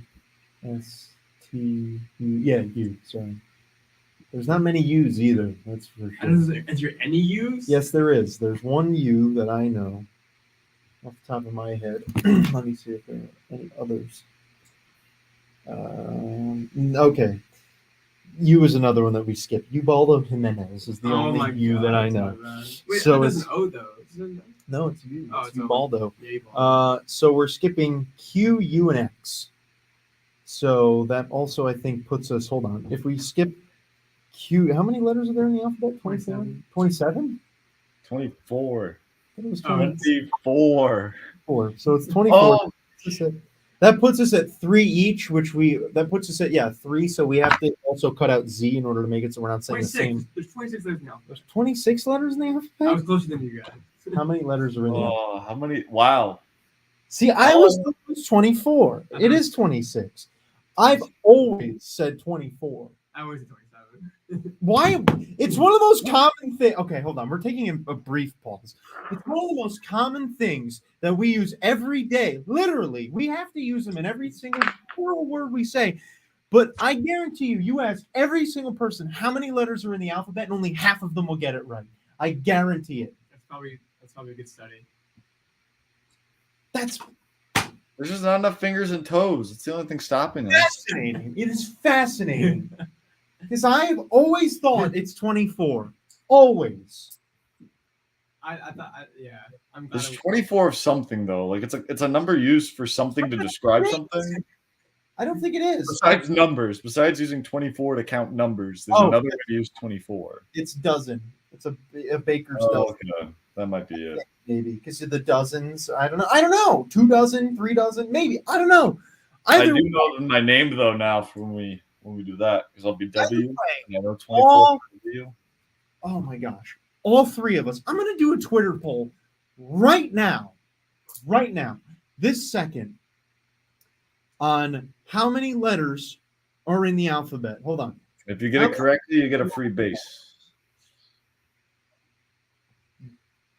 Speaker 1: S T U. Yeah, U. Sorry. There's not many U's either. That's for sure.
Speaker 2: Is there any U's?
Speaker 1: Yes, there is. There's one U that I know off the top of my head. Let me see if there are any others. Okay. U is another one that we skipped. Ubaldo Jimenez is the
Speaker 2: Oh my
Speaker 1: only U
Speaker 2: God,
Speaker 1: that I
Speaker 2: that's
Speaker 1: know.
Speaker 2: my bad. Wait,
Speaker 1: So
Speaker 2: that
Speaker 1: it's
Speaker 2: doesn't O though. Isn't it?
Speaker 1: no, it's U.
Speaker 2: Oh,
Speaker 1: It's
Speaker 2: it's O.
Speaker 1: Ubaldo.
Speaker 2: Yeah, Ubaldo.
Speaker 1: So we're skipping Q, U, and X. So that also I think puts us. Hold on. If we skip Q, how many letters are there in the alphabet?
Speaker 2: 27.
Speaker 1: 27?
Speaker 3: 24.
Speaker 1: It was
Speaker 2: Oh,
Speaker 3: 24.
Speaker 1: 24. So it's 24.
Speaker 3: Oh,
Speaker 1: That puts us at 3 each, that puts us at 3. So we have to also cut out Z in order to make it so we're not saying the
Speaker 2: 26.
Speaker 1: same.
Speaker 2: There's 26 letters in the alphabet.
Speaker 1: There's 26 letters in the
Speaker 2: I was
Speaker 1: alphabet.
Speaker 2: closer than you guys.
Speaker 1: How many letters are in the alphabet?
Speaker 3: how many? Wow.
Speaker 1: See, I was thought it was 24.
Speaker 2: I
Speaker 1: It
Speaker 2: thought-
Speaker 1: is 26. I've always said 24.
Speaker 2: I always say 27.
Speaker 1: Why? It's one of those common things. Okay, hold on. We're taking a brief pause. It's one of the most common things that we use every day. Literally, we have to use them in every single plural word we say. But I guarantee you ask every single person how many letters are in the alphabet, and only half of them will get it right. I guarantee it.
Speaker 2: That's probably a good study.
Speaker 1: That's
Speaker 3: There's just not enough fingers and toes. It's the only thing stopping us.
Speaker 1: fascinating. It is fascinating. Because I've always thought it's 24. Always.
Speaker 2: I thought, yeah. I'm glad.
Speaker 3: There's 24 of something though. Like it's a number used for something to describe something.
Speaker 1: I don't think it is.
Speaker 3: Besides numbers, besides using 24 to count numbers, there's
Speaker 1: Oh.
Speaker 3: another way to use 24.
Speaker 1: It's dozen. It's a baker's
Speaker 3: Oh,
Speaker 1: dozen,
Speaker 3: okay. That might be it.
Speaker 1: maybe. Because of the dozens. I don't know. 2 dozen, 3 dozen, maybe. I don't know.
Speaker 3: I
Speaker 1: Either
Speaker 3: do know my name though now for when we do that because I'll be W.
Speaker 1: way,
Speaker 3: And I know 24
Speaker 1: all-
Speaker 3: W.
Speaker 1: oh my gosh. All 3 of us. I'm going to do a Twitter poll right now. Right now. This second. On how many letters are in the alphabet. Hold on.
Speaker 3: If you get it correctly, you get a free base.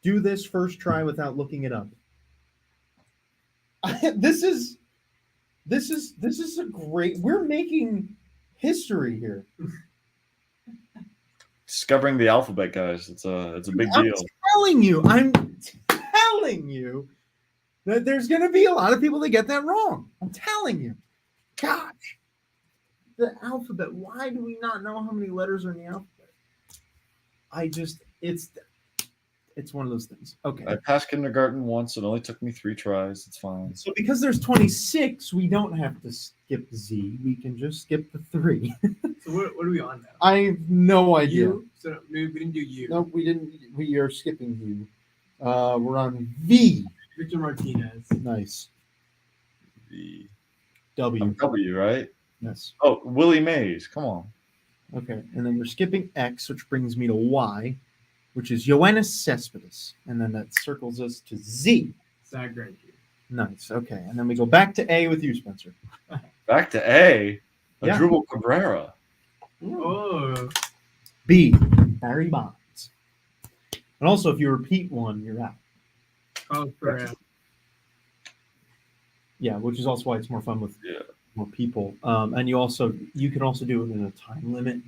Speaker 1: Do this first try without looking it up. This is a great. We're making history here.
Speaker 3: Discovering the alphabet, guys. It's a big
Speaker 1: I'm
Speaker 3: deal.
Speaker 1: I'm telling you that there's going to be a lot of people that get that wrong. I'm telling you. Gosh, the alphabet. Why do we not know how many letters are in the alphabet? It's one of those things. Okay.
Speaker 3: I passed kindergarten once. It only took me 3 tries. It's fine.
Speaker 1: So because there's 26, we don't have to skip Z. We can just skip the 3.
Speaker 2: So what are we on now?
Speaker 1: I have no idea.
Speaker 2: U? So maybe we didn't do U.
Speaker 1: No, we didn't. We are skipping U. We're on V.
Speaker 2: Victor Martinez.
Speaker 1: Nice.
Speaker 3: The
Speaker 1: W.
Speaker 3: W, right?
Speaker 1: Yes.
Speaker 3: Oh, Willie Mays. Come on.
Speaker 1: Okay. And then we're skipping X, which brings me to Y, which is Johannes Cespedes. And then that circles us to Z.
Speaker 2: Zach Greinke.
Speaker 1: Nice. Okay. And then we go back to A with you, Spencer.
Speaker 3: Back to A.
Speaker 1: Yeah.
Speaker 3: Adrubal Cabrera.
Speaker 2: Oh.
Speaker 1: B. Barry Bonds. And also, if you repeat one, you're out.
Speaker 2: Carlos Pereira.
Speaker 1: Yeah, which is also why it's more fun with
Speaker 3: Yeah.
Speaker 1: more people. And you can also do it in a time limit,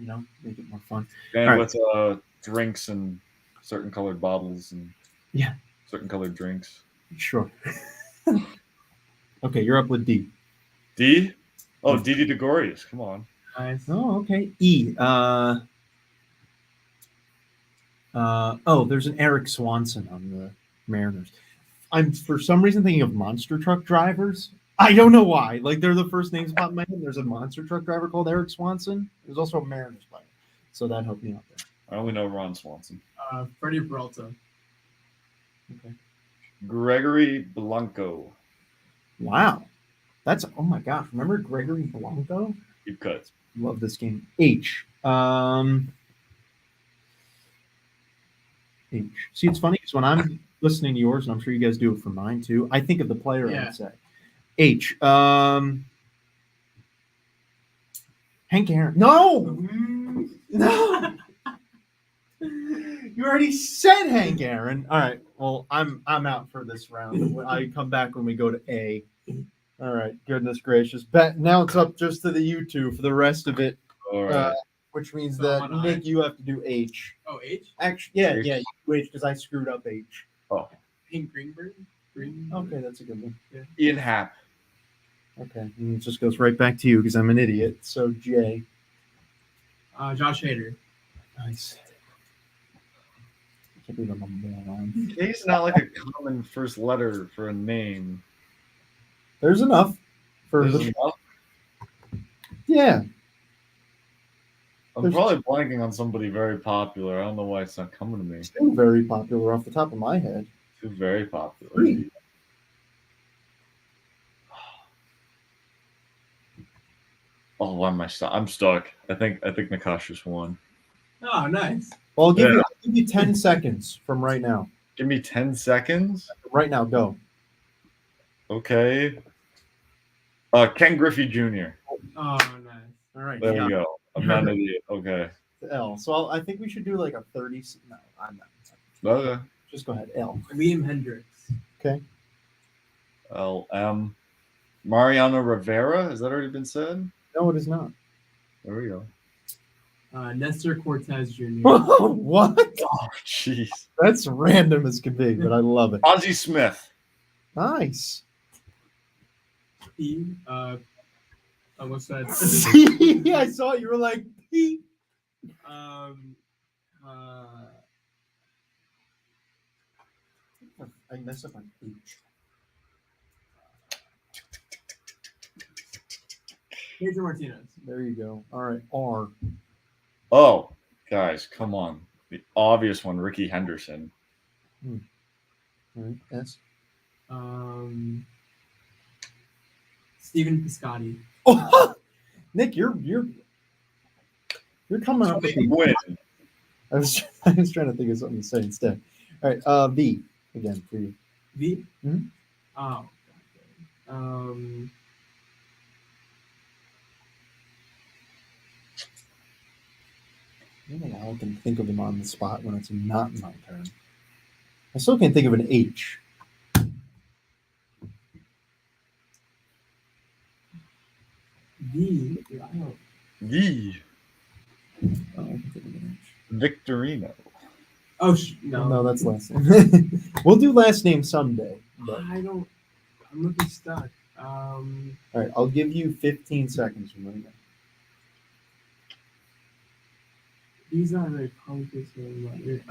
Speaker 1: make it more fun.
Speaker 3: And
Speaker 1: All right.
Speaker 3: with drinks and certain colored bottles and
Speaker 1: Yeah.
Speaker 3: certain colored drinks.
Speaker 1: Sure. Okay, you're up with D.
Speaker 3: D? Oh, Didi Gregorius. Come on.
Speaker 2: Nice.
Speaker 1: Oh, okay. E. There's an Eric Swanson on the Mariners. I'm for some reason thinking of monster truck drivers. I don't know why. Like they're the first names pop in my head. There's a monster truck driver called Eric Swanson. There's also a Mariners player, so that helped me out there.
Speaker 3: I only know Ron Swanson.
Speaker 2: Freddie Peralta.
Speaker 1: Okay.
Speaker 3: Gregory Blanco.
Speaker 1: Wow, that's oh my gosh. Remember Gregory Blanco?
Speaker 3: Deep cuts.
Speaker 1: Love this game. H. H. See, it's funny because when I'm listening to yours, and I'm sure you guys do it for mine too, I think of the player I
Speaker 2: Yeah.
Speaker 1: would say. H. Hank Aaron. No! No! You already said Hank Aaron. All right. Well, I'm out for this round. I come back when we go to A. All right. Goodness gracious. Now it's up just to the U two for the rest of it.
Speaker 3: All right.
Speaker 1: Which means
Speaker 2: So
Speaker 1: that
Speaker 2: I'm on
Speaker 1: Nick,
Speaker 2: I.
Speaker 1: you have to do H.
Speaker 2: Oh, H?
Speaker 1: Actually, yeah, you do H because I screwed up H.
Speaker 3: Oh,
Speaker 2: Hank Greenberg?
Speaker 1: Okay, that's a good one.
Speaker 3: Ian Happ.
Speaker 1: Okay, and it just goes right back to you because I'm an idiot. So J.
Speaker 2: Josh Hader.
Speaker 1: Nice. I can't believe I'm a moron.
Speaker 3: K's not like a common first letter for a name.
Speaker 1: There's enough for
Speaker 3: There's
Speaker 1: the
Speaker 3: enough.
Speaker 1: yeah.
Speaker 3: I'm
Speaker 1: There's
Speaker 3: probably blanking on somebody very popular. I don't know why it's not coming to me.
Speaker 1: two very popular off the top of my head.
Speaker 3: Two very popular.
Speaker 1: Three.
Speaker 3: Oh, why am I stuck? I'm stuck. I think Nakash just won.
Speaker 2: Oh, nice.
Speaker 1: Well, I'll give
Speaker 3: Yeah.
Speaker 1: you 10 seconds from right now.
Speaker 3: Give me 10 seconds.
Speaker 1: Right now, go.
Speaker 3: Okay. Ken Griffey Jr.
Speaker 2: Oh, nice.
Speaker 1: All right.
Speaker 3: There
Speaker 1: yeah.
Speaker 3: we go. I'm not an idiot. Okay.
Speaker 1: L. So I think we should do like a 30. No, I'm not.
Speaker 3: Okay.
Speaker 1: Just go ahead. L.
Speaker 2: Liam Hendricks.
Speaker 1: Okay.
Speaker 3: LM. Mariano Rivera. Has that already been said?
Speaker 1: No, it is not.
Speaker 3: There we go.
Speaker 2: Nestor Cortez Jr.
Speaker 1: What?
Speaker 3: Oh, jeez.
Speaker 1: That's random as can be, but I love it.
Speaker 3: Ozzie Smith.
Speaker 1: Nice.
Speaker 2: He, what's that?
Speaker 1: I saw it. You were like, P. I messed up on H.
Speaker 2: Pedro Martinez.
Speaker 1: There you go. All right. R.
Speaker 3: Oh, guys, come on. The obvious one, Ricky Henderson.
Speaker 1: All right. S.
Speaker 2: Stephen Piscotty.
Speaker 1: Oh, Nick, you're coming up with
Speaker 3: Win.
Speaker 1: I was trying to think of something to say instead. All right. V again for you.
Speaker 2: V?
Speaker 1: Mhm.
Speaker 2: Oh.
Speaker 1: I don't know how I can think of them on the spot when it's not my turn. I still can't think of an H.
Speaker 2: V. I don't.
Speaker 3: Yee.
Speaker 1: Oh, I can think of an H.
Speaker 3: Victorino.
Speaker 2: Oh,
Speaker 1: No, that's last name. We'll do last name someday. But.
Speaker 2: I don't. I'm looking stuck.
Speaker 1: All right, I'll give you 15 seconds from right now.
Speaker 2: He's not very complicated.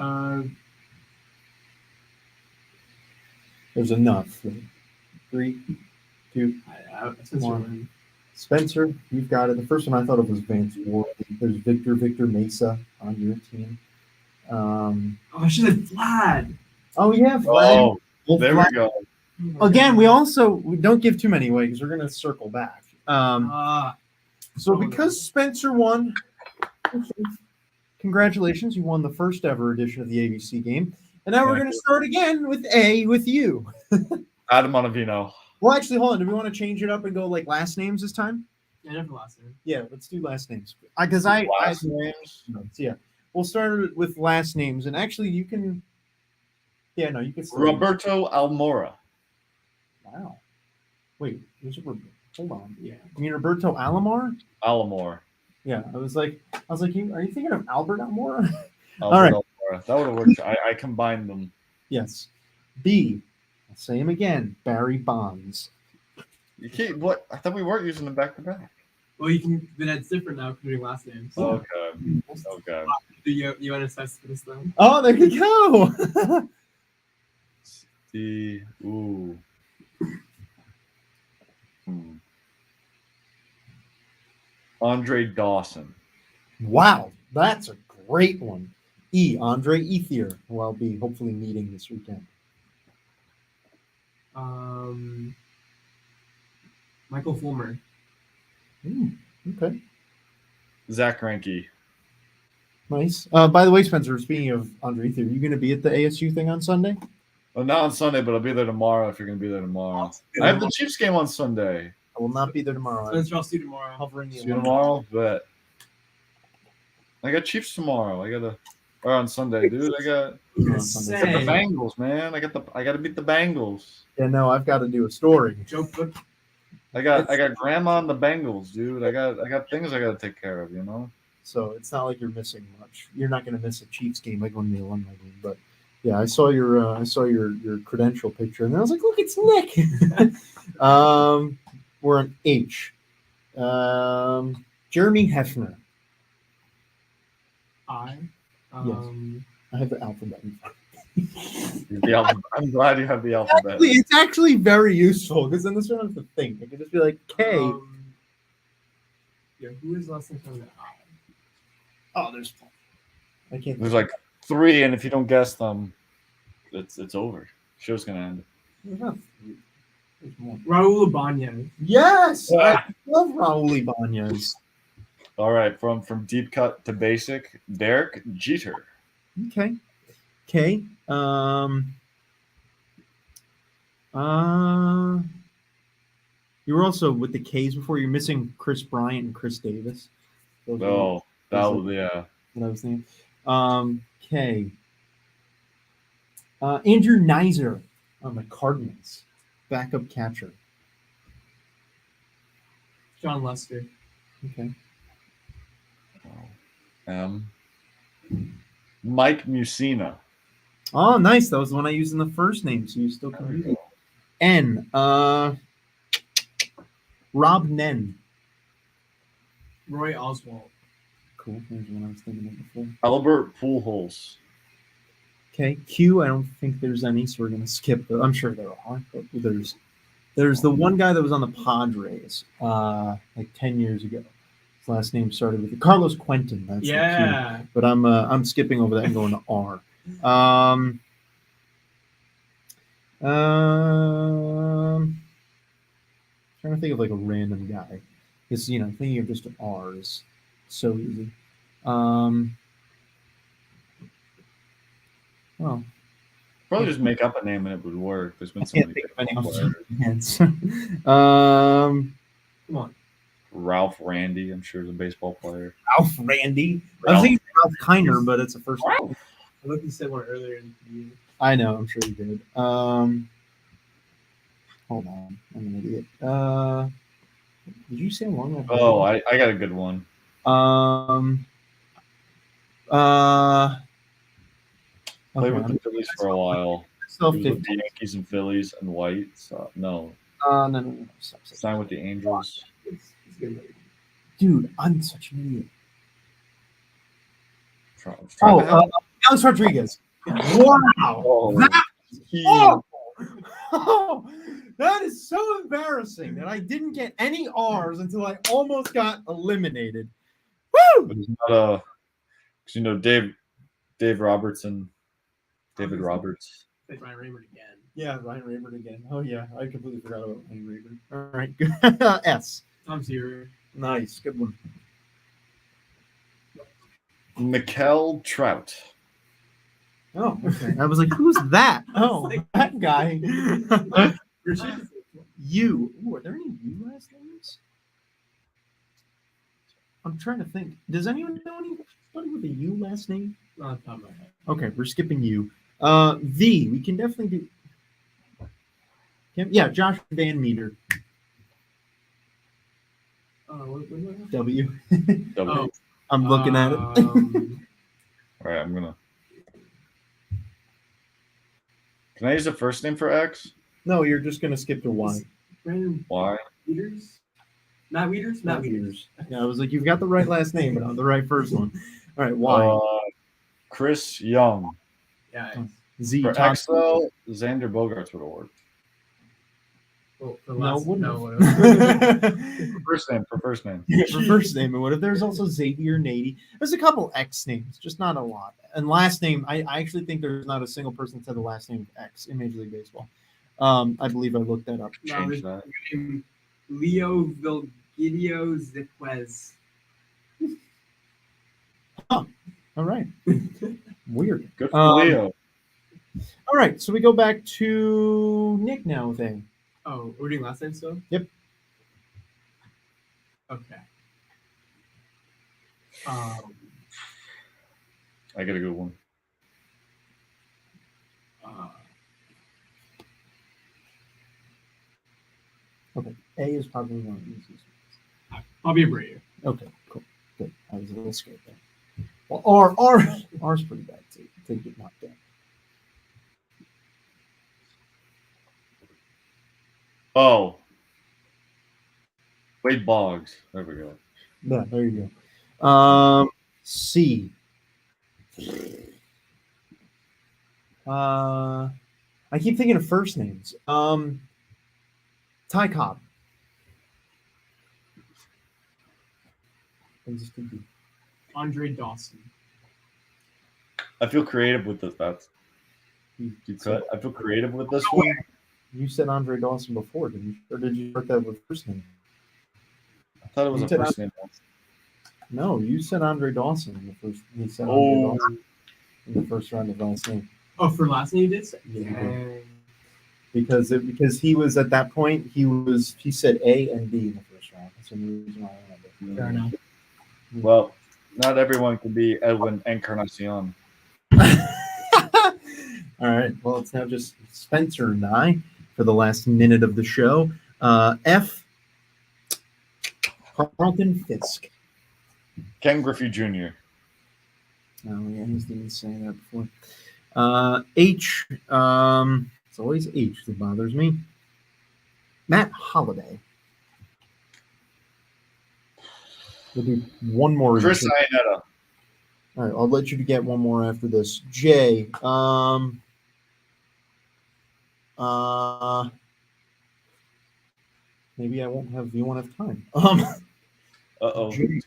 Speaker 1: There's enough. 3, 2,
Speaker 2: One.
Speaker 1: Spencer, you've got it. The first one I thought of was Vance Ward. There's Victor Mesa on your team.
Speaker 2: I should have Vlad.
Speaker 1: Oh yeah, Vlad.
Speaker 3: Oh, there we go.
Speaker 1: Again, we don't give too many away because we're gonna circle back. So because Spencer won, congratulations, you won the first ever edition of the ABC game. And now we're gonna start again with A with you.
Speaker 3: Adam Ottavino.
Speaker 1: Well, actually, hold on. Do we want to change it up and go like last names this time?
Speaker 2: Yeah, never last name.
Speaker 1: Yeah, let's do last names. Because I
Speaker 3: names.
Speaker 1: yeah, we'll start with last names, and actually, you can. Yeah, no, you can.
Speaker 3: Roberto Almora.
Speaker 1: Wow. Wait, there's a hold on.
Speaker 2: Yeah.
Speaker 1: You mean Roberto Alomar?
Speaker 3: Alomar.
Speaker 1: Yeah, I was like, are you thinking of Albert Almora?
Speaker 3: All right. Almora. That would have worked. I combined them.
Speaker 1: Yes. B. I'll say him again. Barry Bonds.
Speaker 3: You can't. What? I thought we weren't using them back to back.
Speaker 2: Well, you can. Then it's different now because we're doing last names.
Speaker 3: Okay. Okay.
Speaker 2: Do you UNSS for this then?
Speaker 1: Oh, there you go.
Speaker 3: Ooh. Andre Dawson.
Speaker 1: Wow, that's a great one. E. Andre Ethier, who I'll be hopefully meeting this weekend.
Speaker 2: Michael Fulmer.
Speaker 1: Okay.
Speaker 3: Zach Greinke.
Speaker 1: Nice. By the way, Spencer, speaking of Andre Ethier, are you going to be at the ASU thing on Sunday?
Speaker 3: Well, not on Sunday, but I'll be there tomorrow if you're going to be there tomorrow. I have the Chiefs game on Sunday.
Speaker 1: I will not be there tomorrow.
Speaker 2: Spencer, I'll see you tomorrow.
Speaker 1: Hovering the
Speaker 3: See you tomorrow? But I got Chiefs tomorrow. Or on Sunday, dude. I got the Bengals, man. I got to beat the Bengals.
Speaker 1: Yeah, no, I've got to do a story.
Speaker 3: I got grandma and the Bengals, dude. I got things I got to take care of, you know.
Speaker 1: So it's not like you're missing much. You're not going to miss a Chiefs game like going to the alumni game, but yeah, I saw your credential picture, and I was like, look, it's Nick. We're on H. Jeremy Hefner.
Speaker 2: I.
Speaker 1: I have the alphabet.
Speaker 3: I'm glad you have the alphabet.
Speaker 1: It's actually very useful because then this one have to think. It could just be like K.
Speaker 2: Yeah, who is last name from the I?
Speaker 1: Oh, there's. I can't.
Speaker 3: There's like 3, and if you don't guess them, it's over. Show's gonna end.
Speaker 1: There's not three. There's more.
Speaker 2: Raul Ibanez.
Speaker 1: Yes,
Speaker 3: Yeah.
Speaker 1: I love Raul Ibanez.
Speaker 3: All right, from deep cut to basic, Derek Jeter.
Speaker 1: Okay. Okay. You were also with the K's before. You're missing Chris Bryant and Chris Davis. Those were
Speaker 3: Oh, that was yeah.
Speaker 1: what I was thinking. K. Andrew Nizer on the Cardinals, backup catcher.
Speaker 2: John Lester.
Speaker 1: Okay.
Speaker 3: Mike Musina.
Speaker 1: Oh, nice. That was the one I used in the first name, so you still can use it. N. Rob Nen.
Speaker 2: Roy Oswald.
Speaker 1: Cool. There's one I was thinking of before.
Speaker 3: Albert Pujols.
Speaker 1: Okay. Q. I don't think there's any, so we're gonna skip. I'm sure there are, but there's the one guy that was on the Padres like 10 years ago. His last name started with Carlos Quentin. That's the Q. But I'm skipping over that and going to R. Trying to think of like a random guy, because thinking of just R is so easy. Well,
Speaker 3: Probably just make up a name and it would work. There's been so
Speaker 1: can't
Speaker 3: many
Speaker 1: think of any off
Speaker 3: players.
Speaker 1: the top of my head, so.
Speaker 2: Come on.
Speaker 3: Ralph Randy, I'm sure, is a baseball player.
Speaker 1: Ralph Randy. I was thinking Ralph Kiner, but it's a first name.
Speaker 2: I looked you said one earlier in the year.
Speaker 1: I know, I'm sure you did. Hold on, I'm an idiot. Did you say one?
Speaker 3: Oh, I got a good one. Played with the Phillies for a while. He was with the Yankees and Phillies and White. So, no.
Speaker 1: No. Stop.
Speaker 3: Signed with the Angels.
Speaker 2: It's good.
Speaker 1: Dude, I'm such an idiot.
Speaker 3: Alex
Speaker 1: Rodriguez. Wow.
Speaker 3: Oh,
Speaker 1: That's horrible. Oh, that is so embarrassing that I didn't get any R's until I almost got eliminated. Woo!
Speaker 3: But he's not Dave Robertson. David Roberts.
Speaker 2: Ryan Raymond again.
Speaker 1: Yeah, Ryan Raymond again. Oh yeah, I completely forgot about Ryan Raymond. All right, good. S.
Speaker 2: Tom Seaver.
Speaker 1: Nice, good one.
Speaker 3: Mikel Trout.
Speaker 1: Oh, okay. I was like, who's that? Oh, that guy. U. Ooh, are there any U last names? I'm trying to think. Does anyone know anybody with a U last name?
Speaker 2: Not off the top of my head.
Speaker 1: Okay, we're skipping U. V. We can definitely do. Yeah, Josh Van Meter.
Speaker 2: What?
Speaker 1: W.
Speaker 3: W.
Speaker 1: I'm looking at it.
Speaker 3: All right, I'm gonna. Can I use the first name for X?
Speaker 1: No, you're just gonna skip to Y.
Speaker 2: Brandon
Speaker 3: Y.
Speaker 2: Wieters? Matt Wieters? Matt Wieters.
Speaker 1: Yeah, I was like, you've got the right last name, but not the right first one. All right, Y.
Speaker 3: Chris Young.
Speaker 2: Yeah.
Speaker 1: Z.
Speaker 3: For X though, Xander Bogaerts would have worked.
Speaker 2: Well, for
Speaker 1: No,
Speaker 2: last,
Speaker 1: wouldn't
Speaker 2: no,
Speaker 1: have.
Speaker 3: For first name.
Speaker 1: For first name, it would have. There's also Xavier Nady. There's a couple X names, just not a lot. And last name, I actually think there's not a single person that said the last name of X in Major League Baseball. I believe I looked that up.
Speaker 3: Change that.
Speaker 2: Leo Vilgidio Ziquez.
Speaker 1: All right. Weird.
Speaker 3: Good for Leo.
Speaker 1: All right, so we go back to Nick now with A.
Speaker 2: Oh, we're doing last name still?
Speaker 1: Yep.
Speaker 2: Okay.
Speaker 3: I got a good one.
Speaker 1: Okay, A is probably one of the easiest.
Speaker 2: I'll be a Abreu.
Speaker 1: Okay, cool. Good. I was a little scared there. Well, R's pretty bad too. To get knocked down.
Speaker 3: Oh. Wade Boggs. There we go.
Speaker 1: Yeah, there you go. C. I keep thinking of first names. Ty Cobb.
Speaker 2: Andre Dawson.
Speaker 3: I feel creative with this. That's you cut. I feel creative with this one.
Speaker 1: You said Andre Dawson before, did you? Or did you start that with first name?
Speaker 3: I thought it was
Speaker 1: You
Speaker 3: a
Speaker 1: said
Speaker 3: first name.
Speaker 1: No, you said Andre Dawson in the first. You said Andre
Speaker 3: Oh,
Speaker 1: Dawson in the first round of last name.
Speaker 2: Oh, for last name you did say?
Speaker 1: Yeah, you did.
Speaker 2: Dang.
Speaker 1: Because he was at that point he said A and B in the first round. That's the only reason why I remember.
Speaker 2: Fair enough.
Speaker 3: well, not everyone can be Edwin Encarnacion.
Speaker 1: All right. Well, it's now just Spencer and I for the last minute of the show. F. Carlton Fisk.
Speaker 3: Ken Griffey Jr.
Speaker 1: Oh yeah, he's didn't say that before. H. It's always H that bothers me. Matt Holliday. We'll do one more.
Speaker 3: Chris Iannetta.
Speaker 1: All right, I'll let you get one more after this. J. Maybe I won't have. You won't have time.
Speaker 3: Uh-oh.
Speaker 1: J.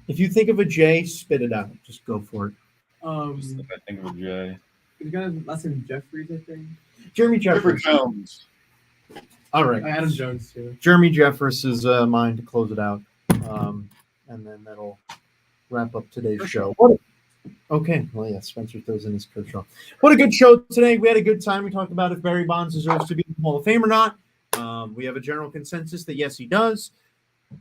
Speaker 1: If you think of a J, spit it out. Just go for it.
Speaker 3: I think of a J.
Speaker 2: The guy last name Jeffries, I think.
Speaker 1: Jeremy
Speaker 3: Clifford
Speaker 1: Jeffers.
Speaker 3: Jones.
Speaker 1: All right.
Speaker 2: Adam Jones too.
Speaker 1: Jeremy Jeffers is mine to close it out. And then that'll wrap up today's show. Okay. Well, yeah, Spencer throws in his Kershaw. What a good show today. We had a good time. We talked about if Barry Bonds deserves to be in the Hall of Fame or not. We have a general consensus that yes, he does.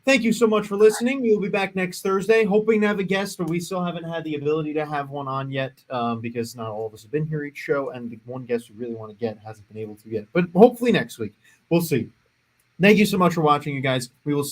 Speaker 1: Thank you so much for listening. We'll be back next Thursday, hoping to have a guest, but we still haven't had the ability to have one on yet because not all of us have been here each show, and the one guest we really want to get hasn't been able to yet. But hopefully next week. We'll see. Thank you so much for watching, you guys. We will see